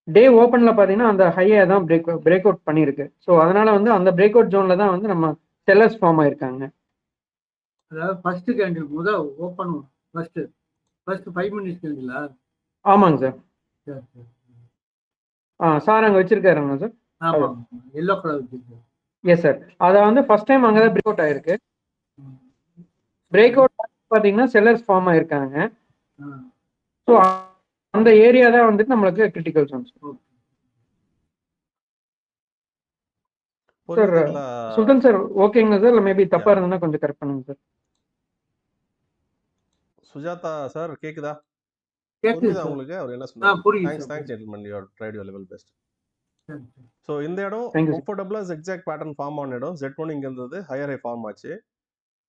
Speaker 6: டே ஓப்பனில் பார்த்தீங்கன்னா அந்த ஹையை தான் பிரேக் அவுட் பண்ணியிருக்கு. ஸோ அதனால வந்து அந்த பிரேக் அவுட் ஜோனில் தான் வந்து நம்ம செல்லர்ஸ் ஃபார்ம் ஆயிருக்காங்க.
Speaker 7: அதாவது ஃபர்ஸ்ட் கேண்டில் முதல் ஓப்பன் ஃபர்ஸ்ட் 5 மினிட்ஸ் கேண்டிலா?
Speaker 6: ஆமாங்க சார்.
Speaker 7: சரி சரி.
Speaker 6: சார் அங்கே வச்சிருக்காருங்க சார்.
Speaker 7: ஆமா எல்லோ கலர் வச்சிருக்கு.
Speaker 6: Yes sir. அதை வந்து ஃபர்ஸ்ட் டைம் அங்கே தான் பிரேக் அவுட் ஆயிருக்கு. பிரேக் அவுட் பார்த்தீங்கன்னா செல்லர்ஸ் ஃபார்ம் ஆயிருக்காங்க. ஸோ அந்த ஏரியா தான் வந்துட்டு நம்மளுக்கு கிரிட்டிக்கல் ஜோன் சார்.
Speaker 1: புரியுதுங்களா
Speaker 6: சுல்தான் சார் ஓகேங்களா சார்? இல்லை மேபி தப்பா இருந்ததுன்னா கொஞ்சம் கரெக்ட் பண்ணுங்க சார்.
Speaker 1: சுஜாதா சார்? கேக்குதா?
Speaker 7: கேக்குது
Speaker 1: புரியுதா
Speaker 7: சார்.
Speaker 1: உங்களுக்கு அவர் என்ன சொன்னார்?
Speaker 7: புரியுது
Speaker 1: thanks
Speaker 7: sir.
Speaker 1: Gentleman, you have tried your level best.
Speaker 7: சரி சரி.
Speaker 1: ஸோ இந்த இடம்
Speaker 6: Thank you, sir.
Speaker 1: கம்ஃபர்டபுளாக ஜிக்ஜாக் பேட்டர்ன் ஃபார்ம் ஆன இடம். Z1 இங்க இருந்தது, ஹையர் ஹை ஃபார்ம் ஆச்சு.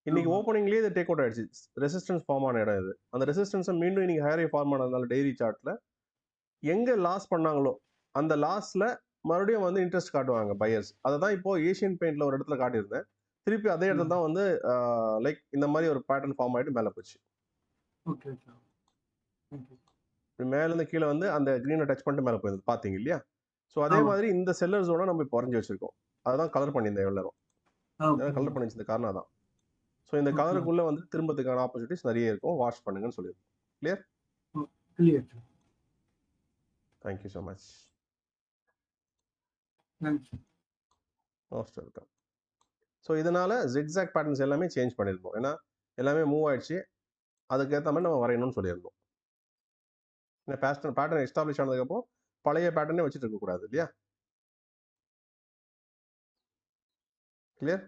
Speaker 1: இன்னைக்கு
Speaker 7: ஆமா.
Speaker 1: ஓப்பனிங்லேயே இது டேக் அவுட் ஆயிடுச்சு. ரெசிஸ்டன்ஸ் ஃபார்ம் ஆன இடம் இது. அந்த ரெசிஸ்டன்ஸை மீண்டும் இன்னைக்கு ஹையர் ஹை ஃபார்ம் ஆனதுனால டெய்லி சார்ட்ல எங்க லாஸ் பண்ணாங்களோ அந்த லாஸ்ல மறுபடியும் வந்து இன்ட்ரெஸ்ட் காட்டுவாங்க பையர்ஸ். அதை தான் இப்போ ஏஷியன் பெயிண்ட்ல ஒரு இடத்துல காட்டியிருந்தேன். திருப்பி அதே இடத்துல தான் வந்து லைக் இந்த மாதிரி ஒரு பேட்டர்ன் ஃபார்ம் ஆயிட்டு மேலே போச்சு.
Speaker 7: Okay sir. தேங்க்யூ.
Speaker 1: மேலேருந்து கீழே வந்து அந்த க்ரீனை டச் பண்ணிட்டு மேலே போயிருந்தது பார்த்தீங்க இல்லையா? ஸோ அதே
Speaker 7: ஆமா.
Speaker 1: மாதிரி இந்த செல்லர் ஜோனை நம்ம இப்போ வரைஞ்சி வச்சிருக்கோம். அதான் கலர் பண்ணியிருந்தேன் எவ்வளோ நேரம்.
Speaker 7: ஓகே.
Speaker 1: கலர் பண்ணி வச்சிருந்த காரணம் தான். ஸோ இந்த
Speaker 7: Okay.
Speaker 1: கலருக்குள்ள வந்து திரும்பத்துக்கான ஆப்பர்ச்சுனிட்டிஸ் நிறைய இருக்கும். வாஷ் பண்ணுங்கன்னு சொல்லியிருக்கோம். Clear?
Speaker 7: Clear sir.
Speaker 1: Thank you so much.
Speaker 7: Thanks.
Speaker 1: Most welcome. So இதனால ஜிக்ஸாக் பேட்டர்ன்ஸ் எல்லாமே சேஞ்ச் பண்ணியிருந்தோம். ஏன்னா எல்லாமே மூவ் ஆயிடுச்சு. அதுக்கேற்ற மாதிரி நம்ம வரையணும்னு சொல்லியிருந்தோம். ஏன்னா பேட்டர்ன் எஸ்டாப்ளிஷ் ஆனதுக்கப்புறம் பழைய பேட்டர்னே வச்சுட்டு இருக்கக்கூடாது இல்லையா? கிளியர்?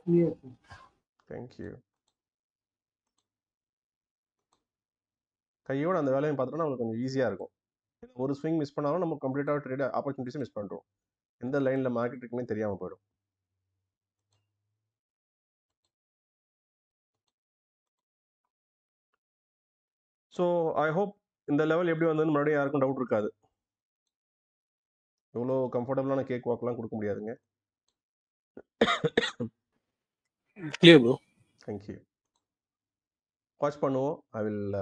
Speaker 7: Clear sir.
Speaker 1: தேங்க்யூ. கையோட அந்த வேலையும் பார்த்தோம்னா நம்மளுக்கு கொஞ்சம் ஈஸியாக இருக்கும். ஒரு ஸ்விங் மிஸ் பண்ணாலும் நம்ம கம்ப்ளீட்டாக ட்ரேட் ஆப்பர்ச்சுனிட்டிஸும் மிஸ் பண்ணுறோம். எந்த லைனில் மார்க்கெட் இருக்குன்னு தெரியாமல் போயிடும். ஸோ ஐ ஹோப் இந்த லெவல் எப்படி வந்ததுன்னு மறுபடியும் யாருக்கும் டவுட் இருக்காது. இவ்வளோ கம்ஃபர்டபுளான கேக் வாக்லாம் கொடுக்க முடியாதுங்க.
Speaker 3: Clear, bro.
Speaker 1: தேங்க்யூ. வாட்ச் பண்ணுவோம். I will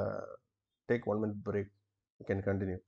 Speaker 1: take 1 minute break. You can continue.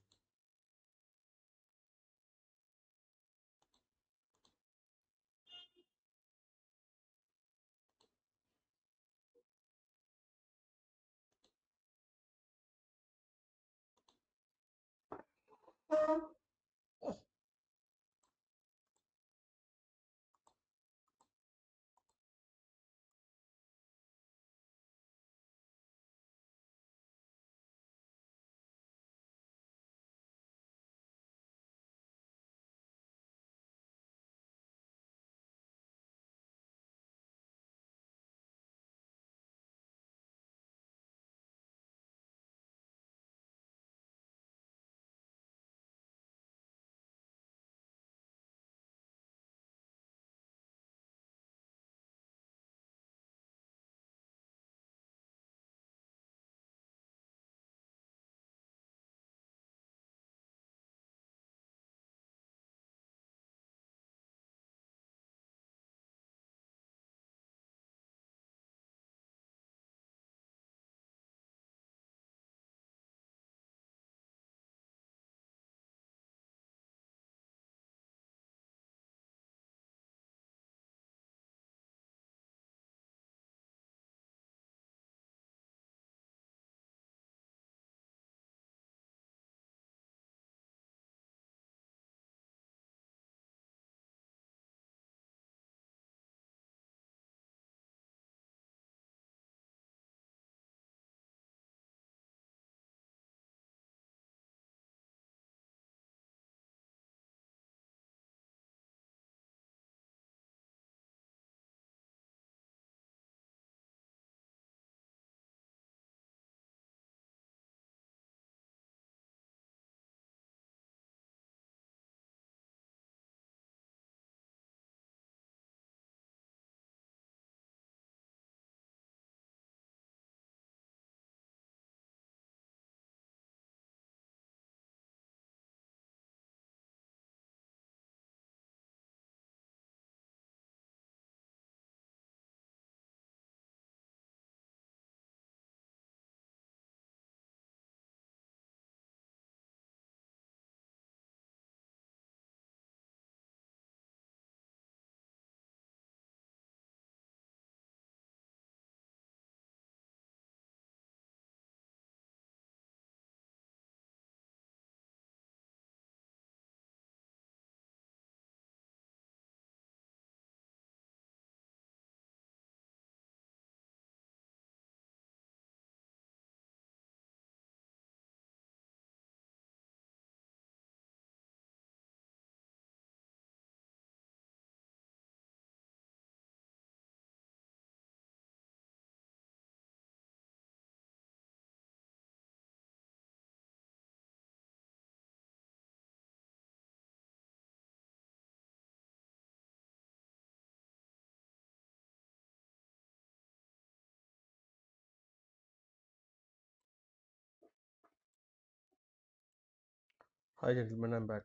Speaker 1: Hi gentlemen, I'm back.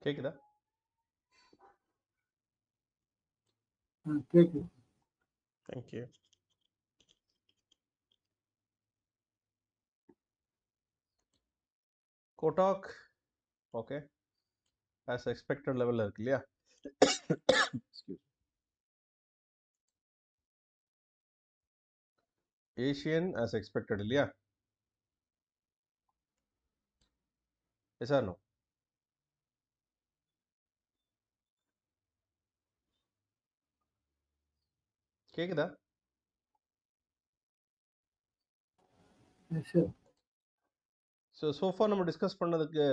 Speaker 1: கேக்குதா?
Speaker 7: கேட்குது.
Speaker 1: Thank you. Kotak, okay, as expected level இருக்கு இல்லையா? Excuse. Asian as expected இல்லையா? Yes or no? கேக்குதா?
Speaker 7: சரி.
Speaker 1: ஸோ ஃபார் நம்ம டிஸ்கஸ் பண்ணதுக்கு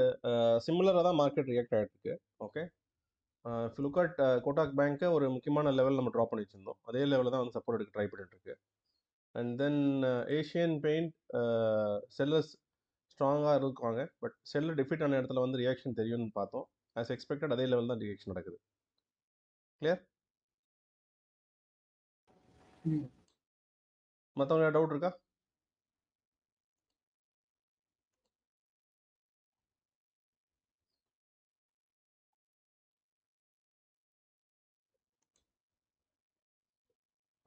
Speaker 1: சிமிலராக தான் மார்க்கெட் ரியாக்ட் ஆகிட்டு okay. If look at Kotak பேங்க்கை ஒரு முக்கியமான லெவல் நம்ம ட்ராப் பண்ணி வச்சிருந்தோம். அதே லெவலில் தான் வந்து சப்போர்ட் எடுக்க ட்ரை பண்ணிட்டு இருக்கு. And then Asian paint sellers ஸ்ட்ராங்காக இருக்காங்க. பட் செல்லர் டிஃபிட் ஆன இடத்துல வந்து ரியாக்ஷன் தெரியும்னு பார்த்தோம். ஆஸ் எக்ஸ்பெக்டட் அதே லெவல் தான் ரியாக்ஷன் நடக்குது. கிளியர்? மற்றவங்க டவுட் இருக்கா?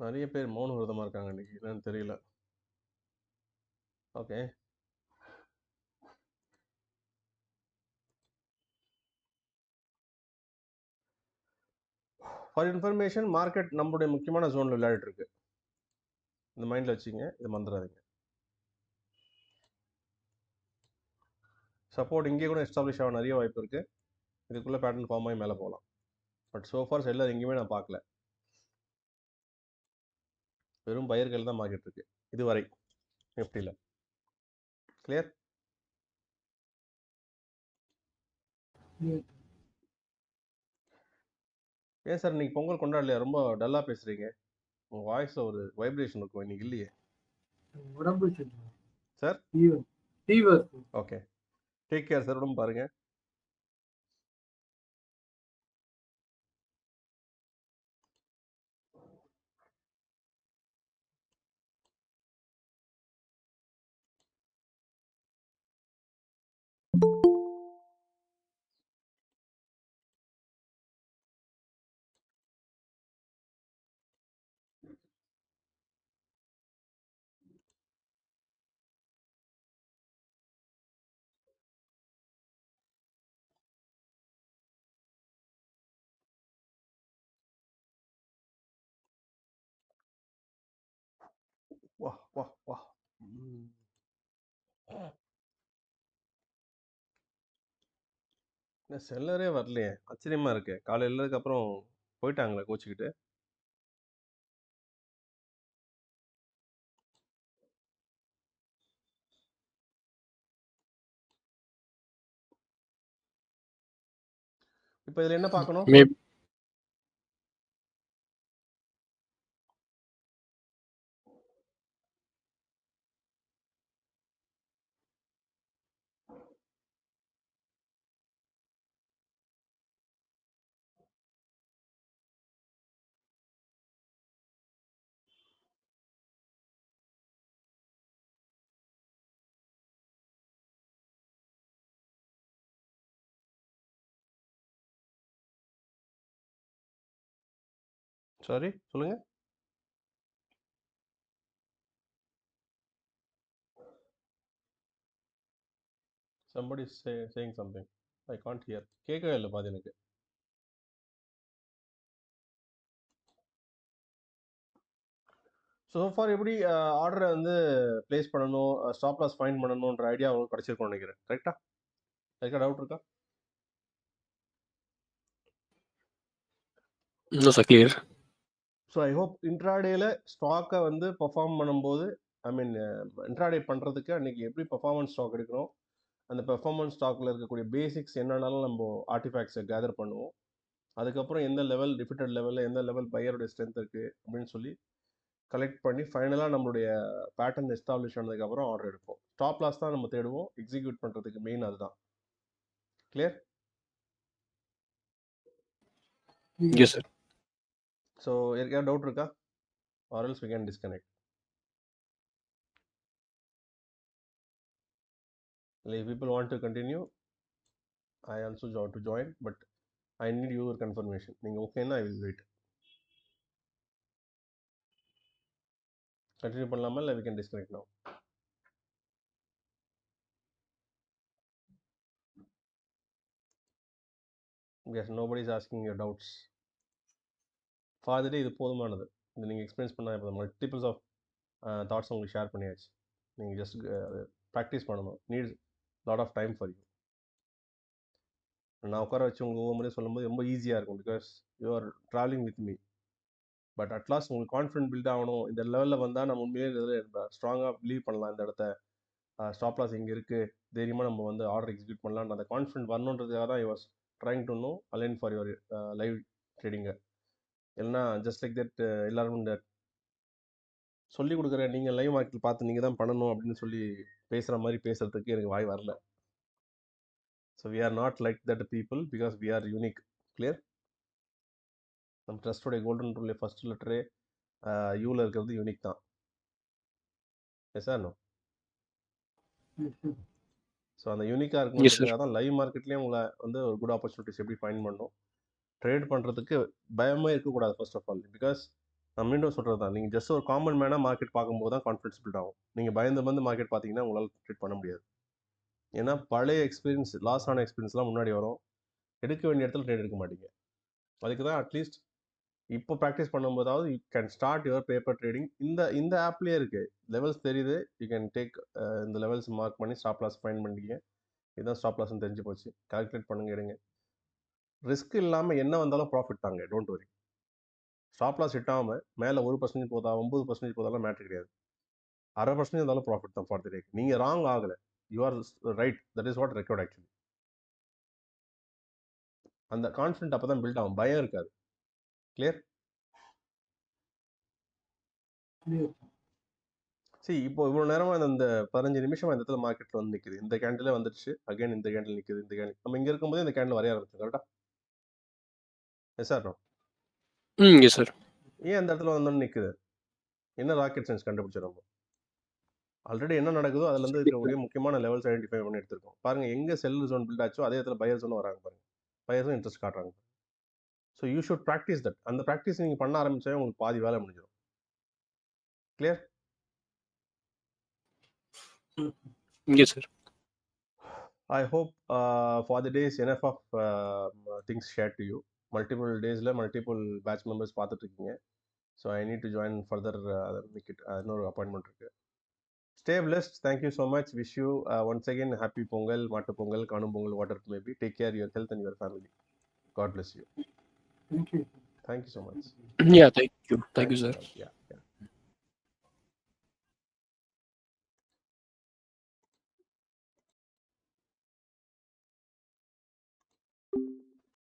Speaker 1: நிறைய பேர் மௌன விரதமாக இருக்காங்க இன்னைக்கு, என்னன்னு தெரியல. ஓகே, ஃபார் இன்ஃபர்மேஷன் மார்க்கெட் நம்மளுடைய முக்கியமான ஜோனில் விளையாடிட்டு இருக்கு. இந்த மைண்டில் வச்சுங்க, இது மறந்துடாதீங்க. சப்போர்ட் இங்கே கூட எஸ்டாப்ளிஷ் ஆக நிறைய வாய்ப்பு இருக்குது. இதுக்குள்ளே பேட்டர்ன் ஃபார்ம் ஆகி மேலே போகலாம். பட் சோஃபார் செல்லர் எங்கேயுமே நான் பார்க்கல. வெறும் பயிர்கள் தான் மார்க்கெட் இருக்கு இதுவரை நிஃப்டியில். கிளியர்? ஏன் சார் இன்னைக்கு பொங்கல் கொண்டாடலையா? ரொம்ப டல்லாக பேசுகிறீங்க. உங்கள் வாய்ஸில் ஒரு வைப்ரேஷன் இருக்கும், இன்னைக்கு இல்லையே
Speaker 7: உடம்பு
Speaker 1: sir.
Speaker 7: Fever.
Speaker 1: Okay, take care sir. உடம்பு பாருங்க. வா வா வா. என்ன செல்லரே வரலையே, ஆச்சரியமா இருக்கு. காலையிலக்கு அப்புறம் போயிட்டாங்களே கோச்சிக்கிட்டு. இப்போ இதில் என்ன பார்க்கணும்?
Speaker 3: Maybe
Speaker 1: சாரி சொல்லுங்க. somebody saying something. I can't hear. கேட்கவே இல்லை பாதி எனக்கு. ஸோ ஃபார் எப்படி ஆர்டரை வந்து பிளேஸ் பண்ணணும், ஸ்டாப் லாஸ் ஃபைண்ட் பண்ணணுன்ற ஐடியா அவங்களுக்கு கிடச்சிருக்கும்னு நினைக்கிறேன். கரெக்டா? அதுக்காக டவுட் இருக்கா?
Speaker 3: no, sir, clear.
Speaker 1: So I hope இன்ட்ராடேல ஸ்டாக்கை வந்து பர்ஃபார்ம் பண்ணும்போது, ஐ மீன் இன்ட்ராடே பண்ணுறதுக்கு அன்றைக்கி எப்படி பர்ஃபார்மன்ஸ் ஸ்டாக் எடுக்கணும், அந்த பெர்ஃபார்மன்ஸ் ஸ்டாக்கில் இருக்கக்கூடிய பேசிக்ஸ் என்னன்னாலும் நம்ம ஆர்டிஃபேக்ட்ஸை கேதர் பண்ணுவோம். அதுக்கப்புறம் எந்த லெவல் டிஃபிட்டட் லெவலில் எந்த லெவல் பையருடைய ஸ்ட்ரென்த் இருக்குது அப்படின்னு சொல்லி கலெக்ட் பண்ணி ஃபைனலாக நம்மளுடைய பேட்டர்ன் எஸ்டாப்ளிஷ் ஆனதுக்கப்புறம் ஆர்டர் எடுப்போம். ஸ்டாப் லாஸ் தான் நம்ம தேடுவோம். எக்ஸிக்யூட் பண்ணுறதுக்கு மெயின் அதுதான். கிளியர்?
Speaker 3: Yes, sir.
Speaker 1: ஸோ யாருக்காவது டவுட் இருக்கா? Or else we can disconnect. If people want to continue, I also want to join, but I need your confirmation. நீங்கள் ஓகேன்னா I will wait. Continue பண்ணலாமா இல்லை we can disconnect now? Yes, nobody is asking your doubts. For the day இது போதுமானது. இது நீங்கள் எக்ஸ்பீரியன்ஸ் பண்ணால் இப்போ மல்டிபிள்ஸ் ஆஃப் தாட்ஸ் உங்களுக்கு ஷேர் பண்ணியாச்சு. நீங்கள் ஜஸ்ட் ப்ராக்டிஸ் பண்ணணும். Needs lot of time for you. நான் உட்கார வச்சு உங்களுக்கு ஒவ்வொரு முறையும் சொல்லும்போது ரொம்ப ஈஸியாக இருக்கும், because you are travelling with me. But at last உங்களுக்கு கான்ஃபிடென்ட் பில்ட் ஆகணும். இந்த லெவலில் வந்தால் நம்ம உண்மையிலே இதில் ஸ்ட்ராங்காக பிலீவ் பண்ணலாம். இந்த இடத்த ஸ்டாப் லாஸ் இங்கே இருக்குது, தைரியமாக நம்ம வந்து ஆர்டர் எக்ஸிக்யூட் பண்ணலாம். அந்த கான்ஃபிடென்ட் வரணுன்றதுக்காக தான் you was trying to know align for your live ட்ரேடிங்கை. இல்லைனா ஜஸ்ட் லைக் தட் எல்லாரும் இந்த சொல்லிக் கொடுக்குற நீங்கள் லைவ் மார்க்கெட் பார்த்து நீங்கள் தான் பண்ணணும் அப்படின்னு சொல்லி பேசுகிற மாதிரி பேசுகிறதுக்கு எனக்கு வாய் வரல. So we are not like that people, because we are unique. Clear? நம்ம ட்ரஸ்டோடைய கோல்டன் ரூல்லே ஃபர்ஸ்ட் லெட்டரே யூவில் இருக்கிறது யூனிக் தான். S sir? நோ. ஸோ அந்த யூனிக்காக இருக்கணுன்றதுக்காக தான் லைவ் மார்க்கெட்லேயும் உங்களை வந்து ஒரு குட் ஆப்பர்ச்சுனிட்டிஸ் எப்படி ஃபைண்ட் பண்ணணும், ட்ரேட் பண்ணுறதுக்கு பயமே இருக்கக்கூடாது ஃபர்ஸ்ட் ஆஃப் ஆல். பிகாஸ் நான் மீண்டும் சொல்கிறது தான், நீங்கள் ஜஸ்ட் ஒரு காமன் மேனாக மார்க்கெட் பார்க்கும்போது தான் கான்ஃபிடன்ஸ் பில்ட் ஆகும். நீங்கள் பயந்து வந்து மார்க்கெட் பார்த்தீங்கன்னா உங்களால் ட்ரேட் பண்ண முடியாது. ஏன்னா பழைய எக்ஸ்பீரியன்ஸ், லாஸ் ஆன எக்ஸ்பீரியன்ஸ்லாம் முன்னாடி வரும். எடுக்க வேண்டிய இடத்துல ட்ரேட் எடுக்க மாட்டீங்க. அதுக்கு தான் அட்லீஸ்ட் இப்போ ப்ராக்டிஸ் பண்ணும்போதாவது you can start your paper trading. இந்த ஆப்லேயே இருக்குது, லெவல்ஸ் தெரியுது. யூ கேன் டேக் இந்த லெவல்ஸ் மார்க் பண்ணி ஸ்டாப் லாஸ் ஃபைண்ட் பண்ணிட்டீங்க. இதுதான் ஸ்டாப் லாஸ்ன்னு தெரிஞ்சு போச்சு. கால்குலேட் பண்ணுங்க, எடுங்க. ரிஸ்க் இல்லாமல் என்ன வந்தாலும் ப்ராஃபிட் தாங்க, don't worry. Stop loss hit ஆகாமல் மேலே 1% போதா 9% போதாலும் மேட்ரு கிடையாது. 1/2% இருந்தாலும் ப்ராஃபிட் தான் ஃபார் தி டே. நீங்கள் ராங் ஆகலை, you are right. That is what record actually. அந்த கான்ஃபிடென்ட் அப்போ தான் பில்ட் ஆகும், பயம் இருக்காது. கிளியர்? சரி, இப்போ இவ்வளோ நேரமாக அந்த 15 நிமிஷமாக இந்த இடத்துல மார்க்கெட்டில் வந்து நிற்குது. இந்த கேண்டிலே வந்துடுச்சு, அகைன் இந்த கேண்டில் நிற்குது, இந்த கேண்டில். நம்ம இங்கே இருக்கும்போது இந்த கேண்டில் வரைய ஆரம்பிச்சோம். கரெக்டாக? Yes sir? No.
Speaker 3: Yes sir.
Speaker 1: ஏன் அந்த இடத்துல வந்தோன்னு நிற்குது? என்ன ராக்கெட் சயின்ஸ் கண்டுபிடிச்சிடும்? ஆல்ரெடி என்ன நடக்குதோ அதுலேருந்து இருக்கக்கூடிய முக்கியமான லெவல்ஸ் ஐடென்டிஃபை பண்ணி எடுத்திருக்கோம். பாருங்கள், எங்கே செல்லர் ஜோன் பில்ட் ஆச்சோ அதே இடத்துல பையர் ஜோன் வராங்க. பாருங்கள், பையர்ஸும் இன்ட்ரெஸ்ட் காட்டுறாங்க. So you should practice that. அந்த ப்ராக்டிஸ் நீங்கள் பண்ண ஆரம்பிச்சாவே உங்களுக்கு பாதி வேலை முடிஞ்சிடும். Clear?
Speaker 3: Yes sir.
Speaker 1: I hope for the days enough of things shared to you. Multiple daysல multiple batch members பார்த்துட்டு இருக்கீங்க. So I need to join further, make it இன்னொரு அப்பாயின்மெண்ட் இருக்கு. Stay blessed. Thank you so much. Wish you once again happy Pongal, Mattu Pongal, Kanum Pongal, whatever it may be. Take care of your health and your family. God bless you.
Speaker 7: Thank you.
Speaker 1: Thank you so much.
Speaker 3: Yeah, thank you. Thank you, sir.
Speaker 1: Yeah.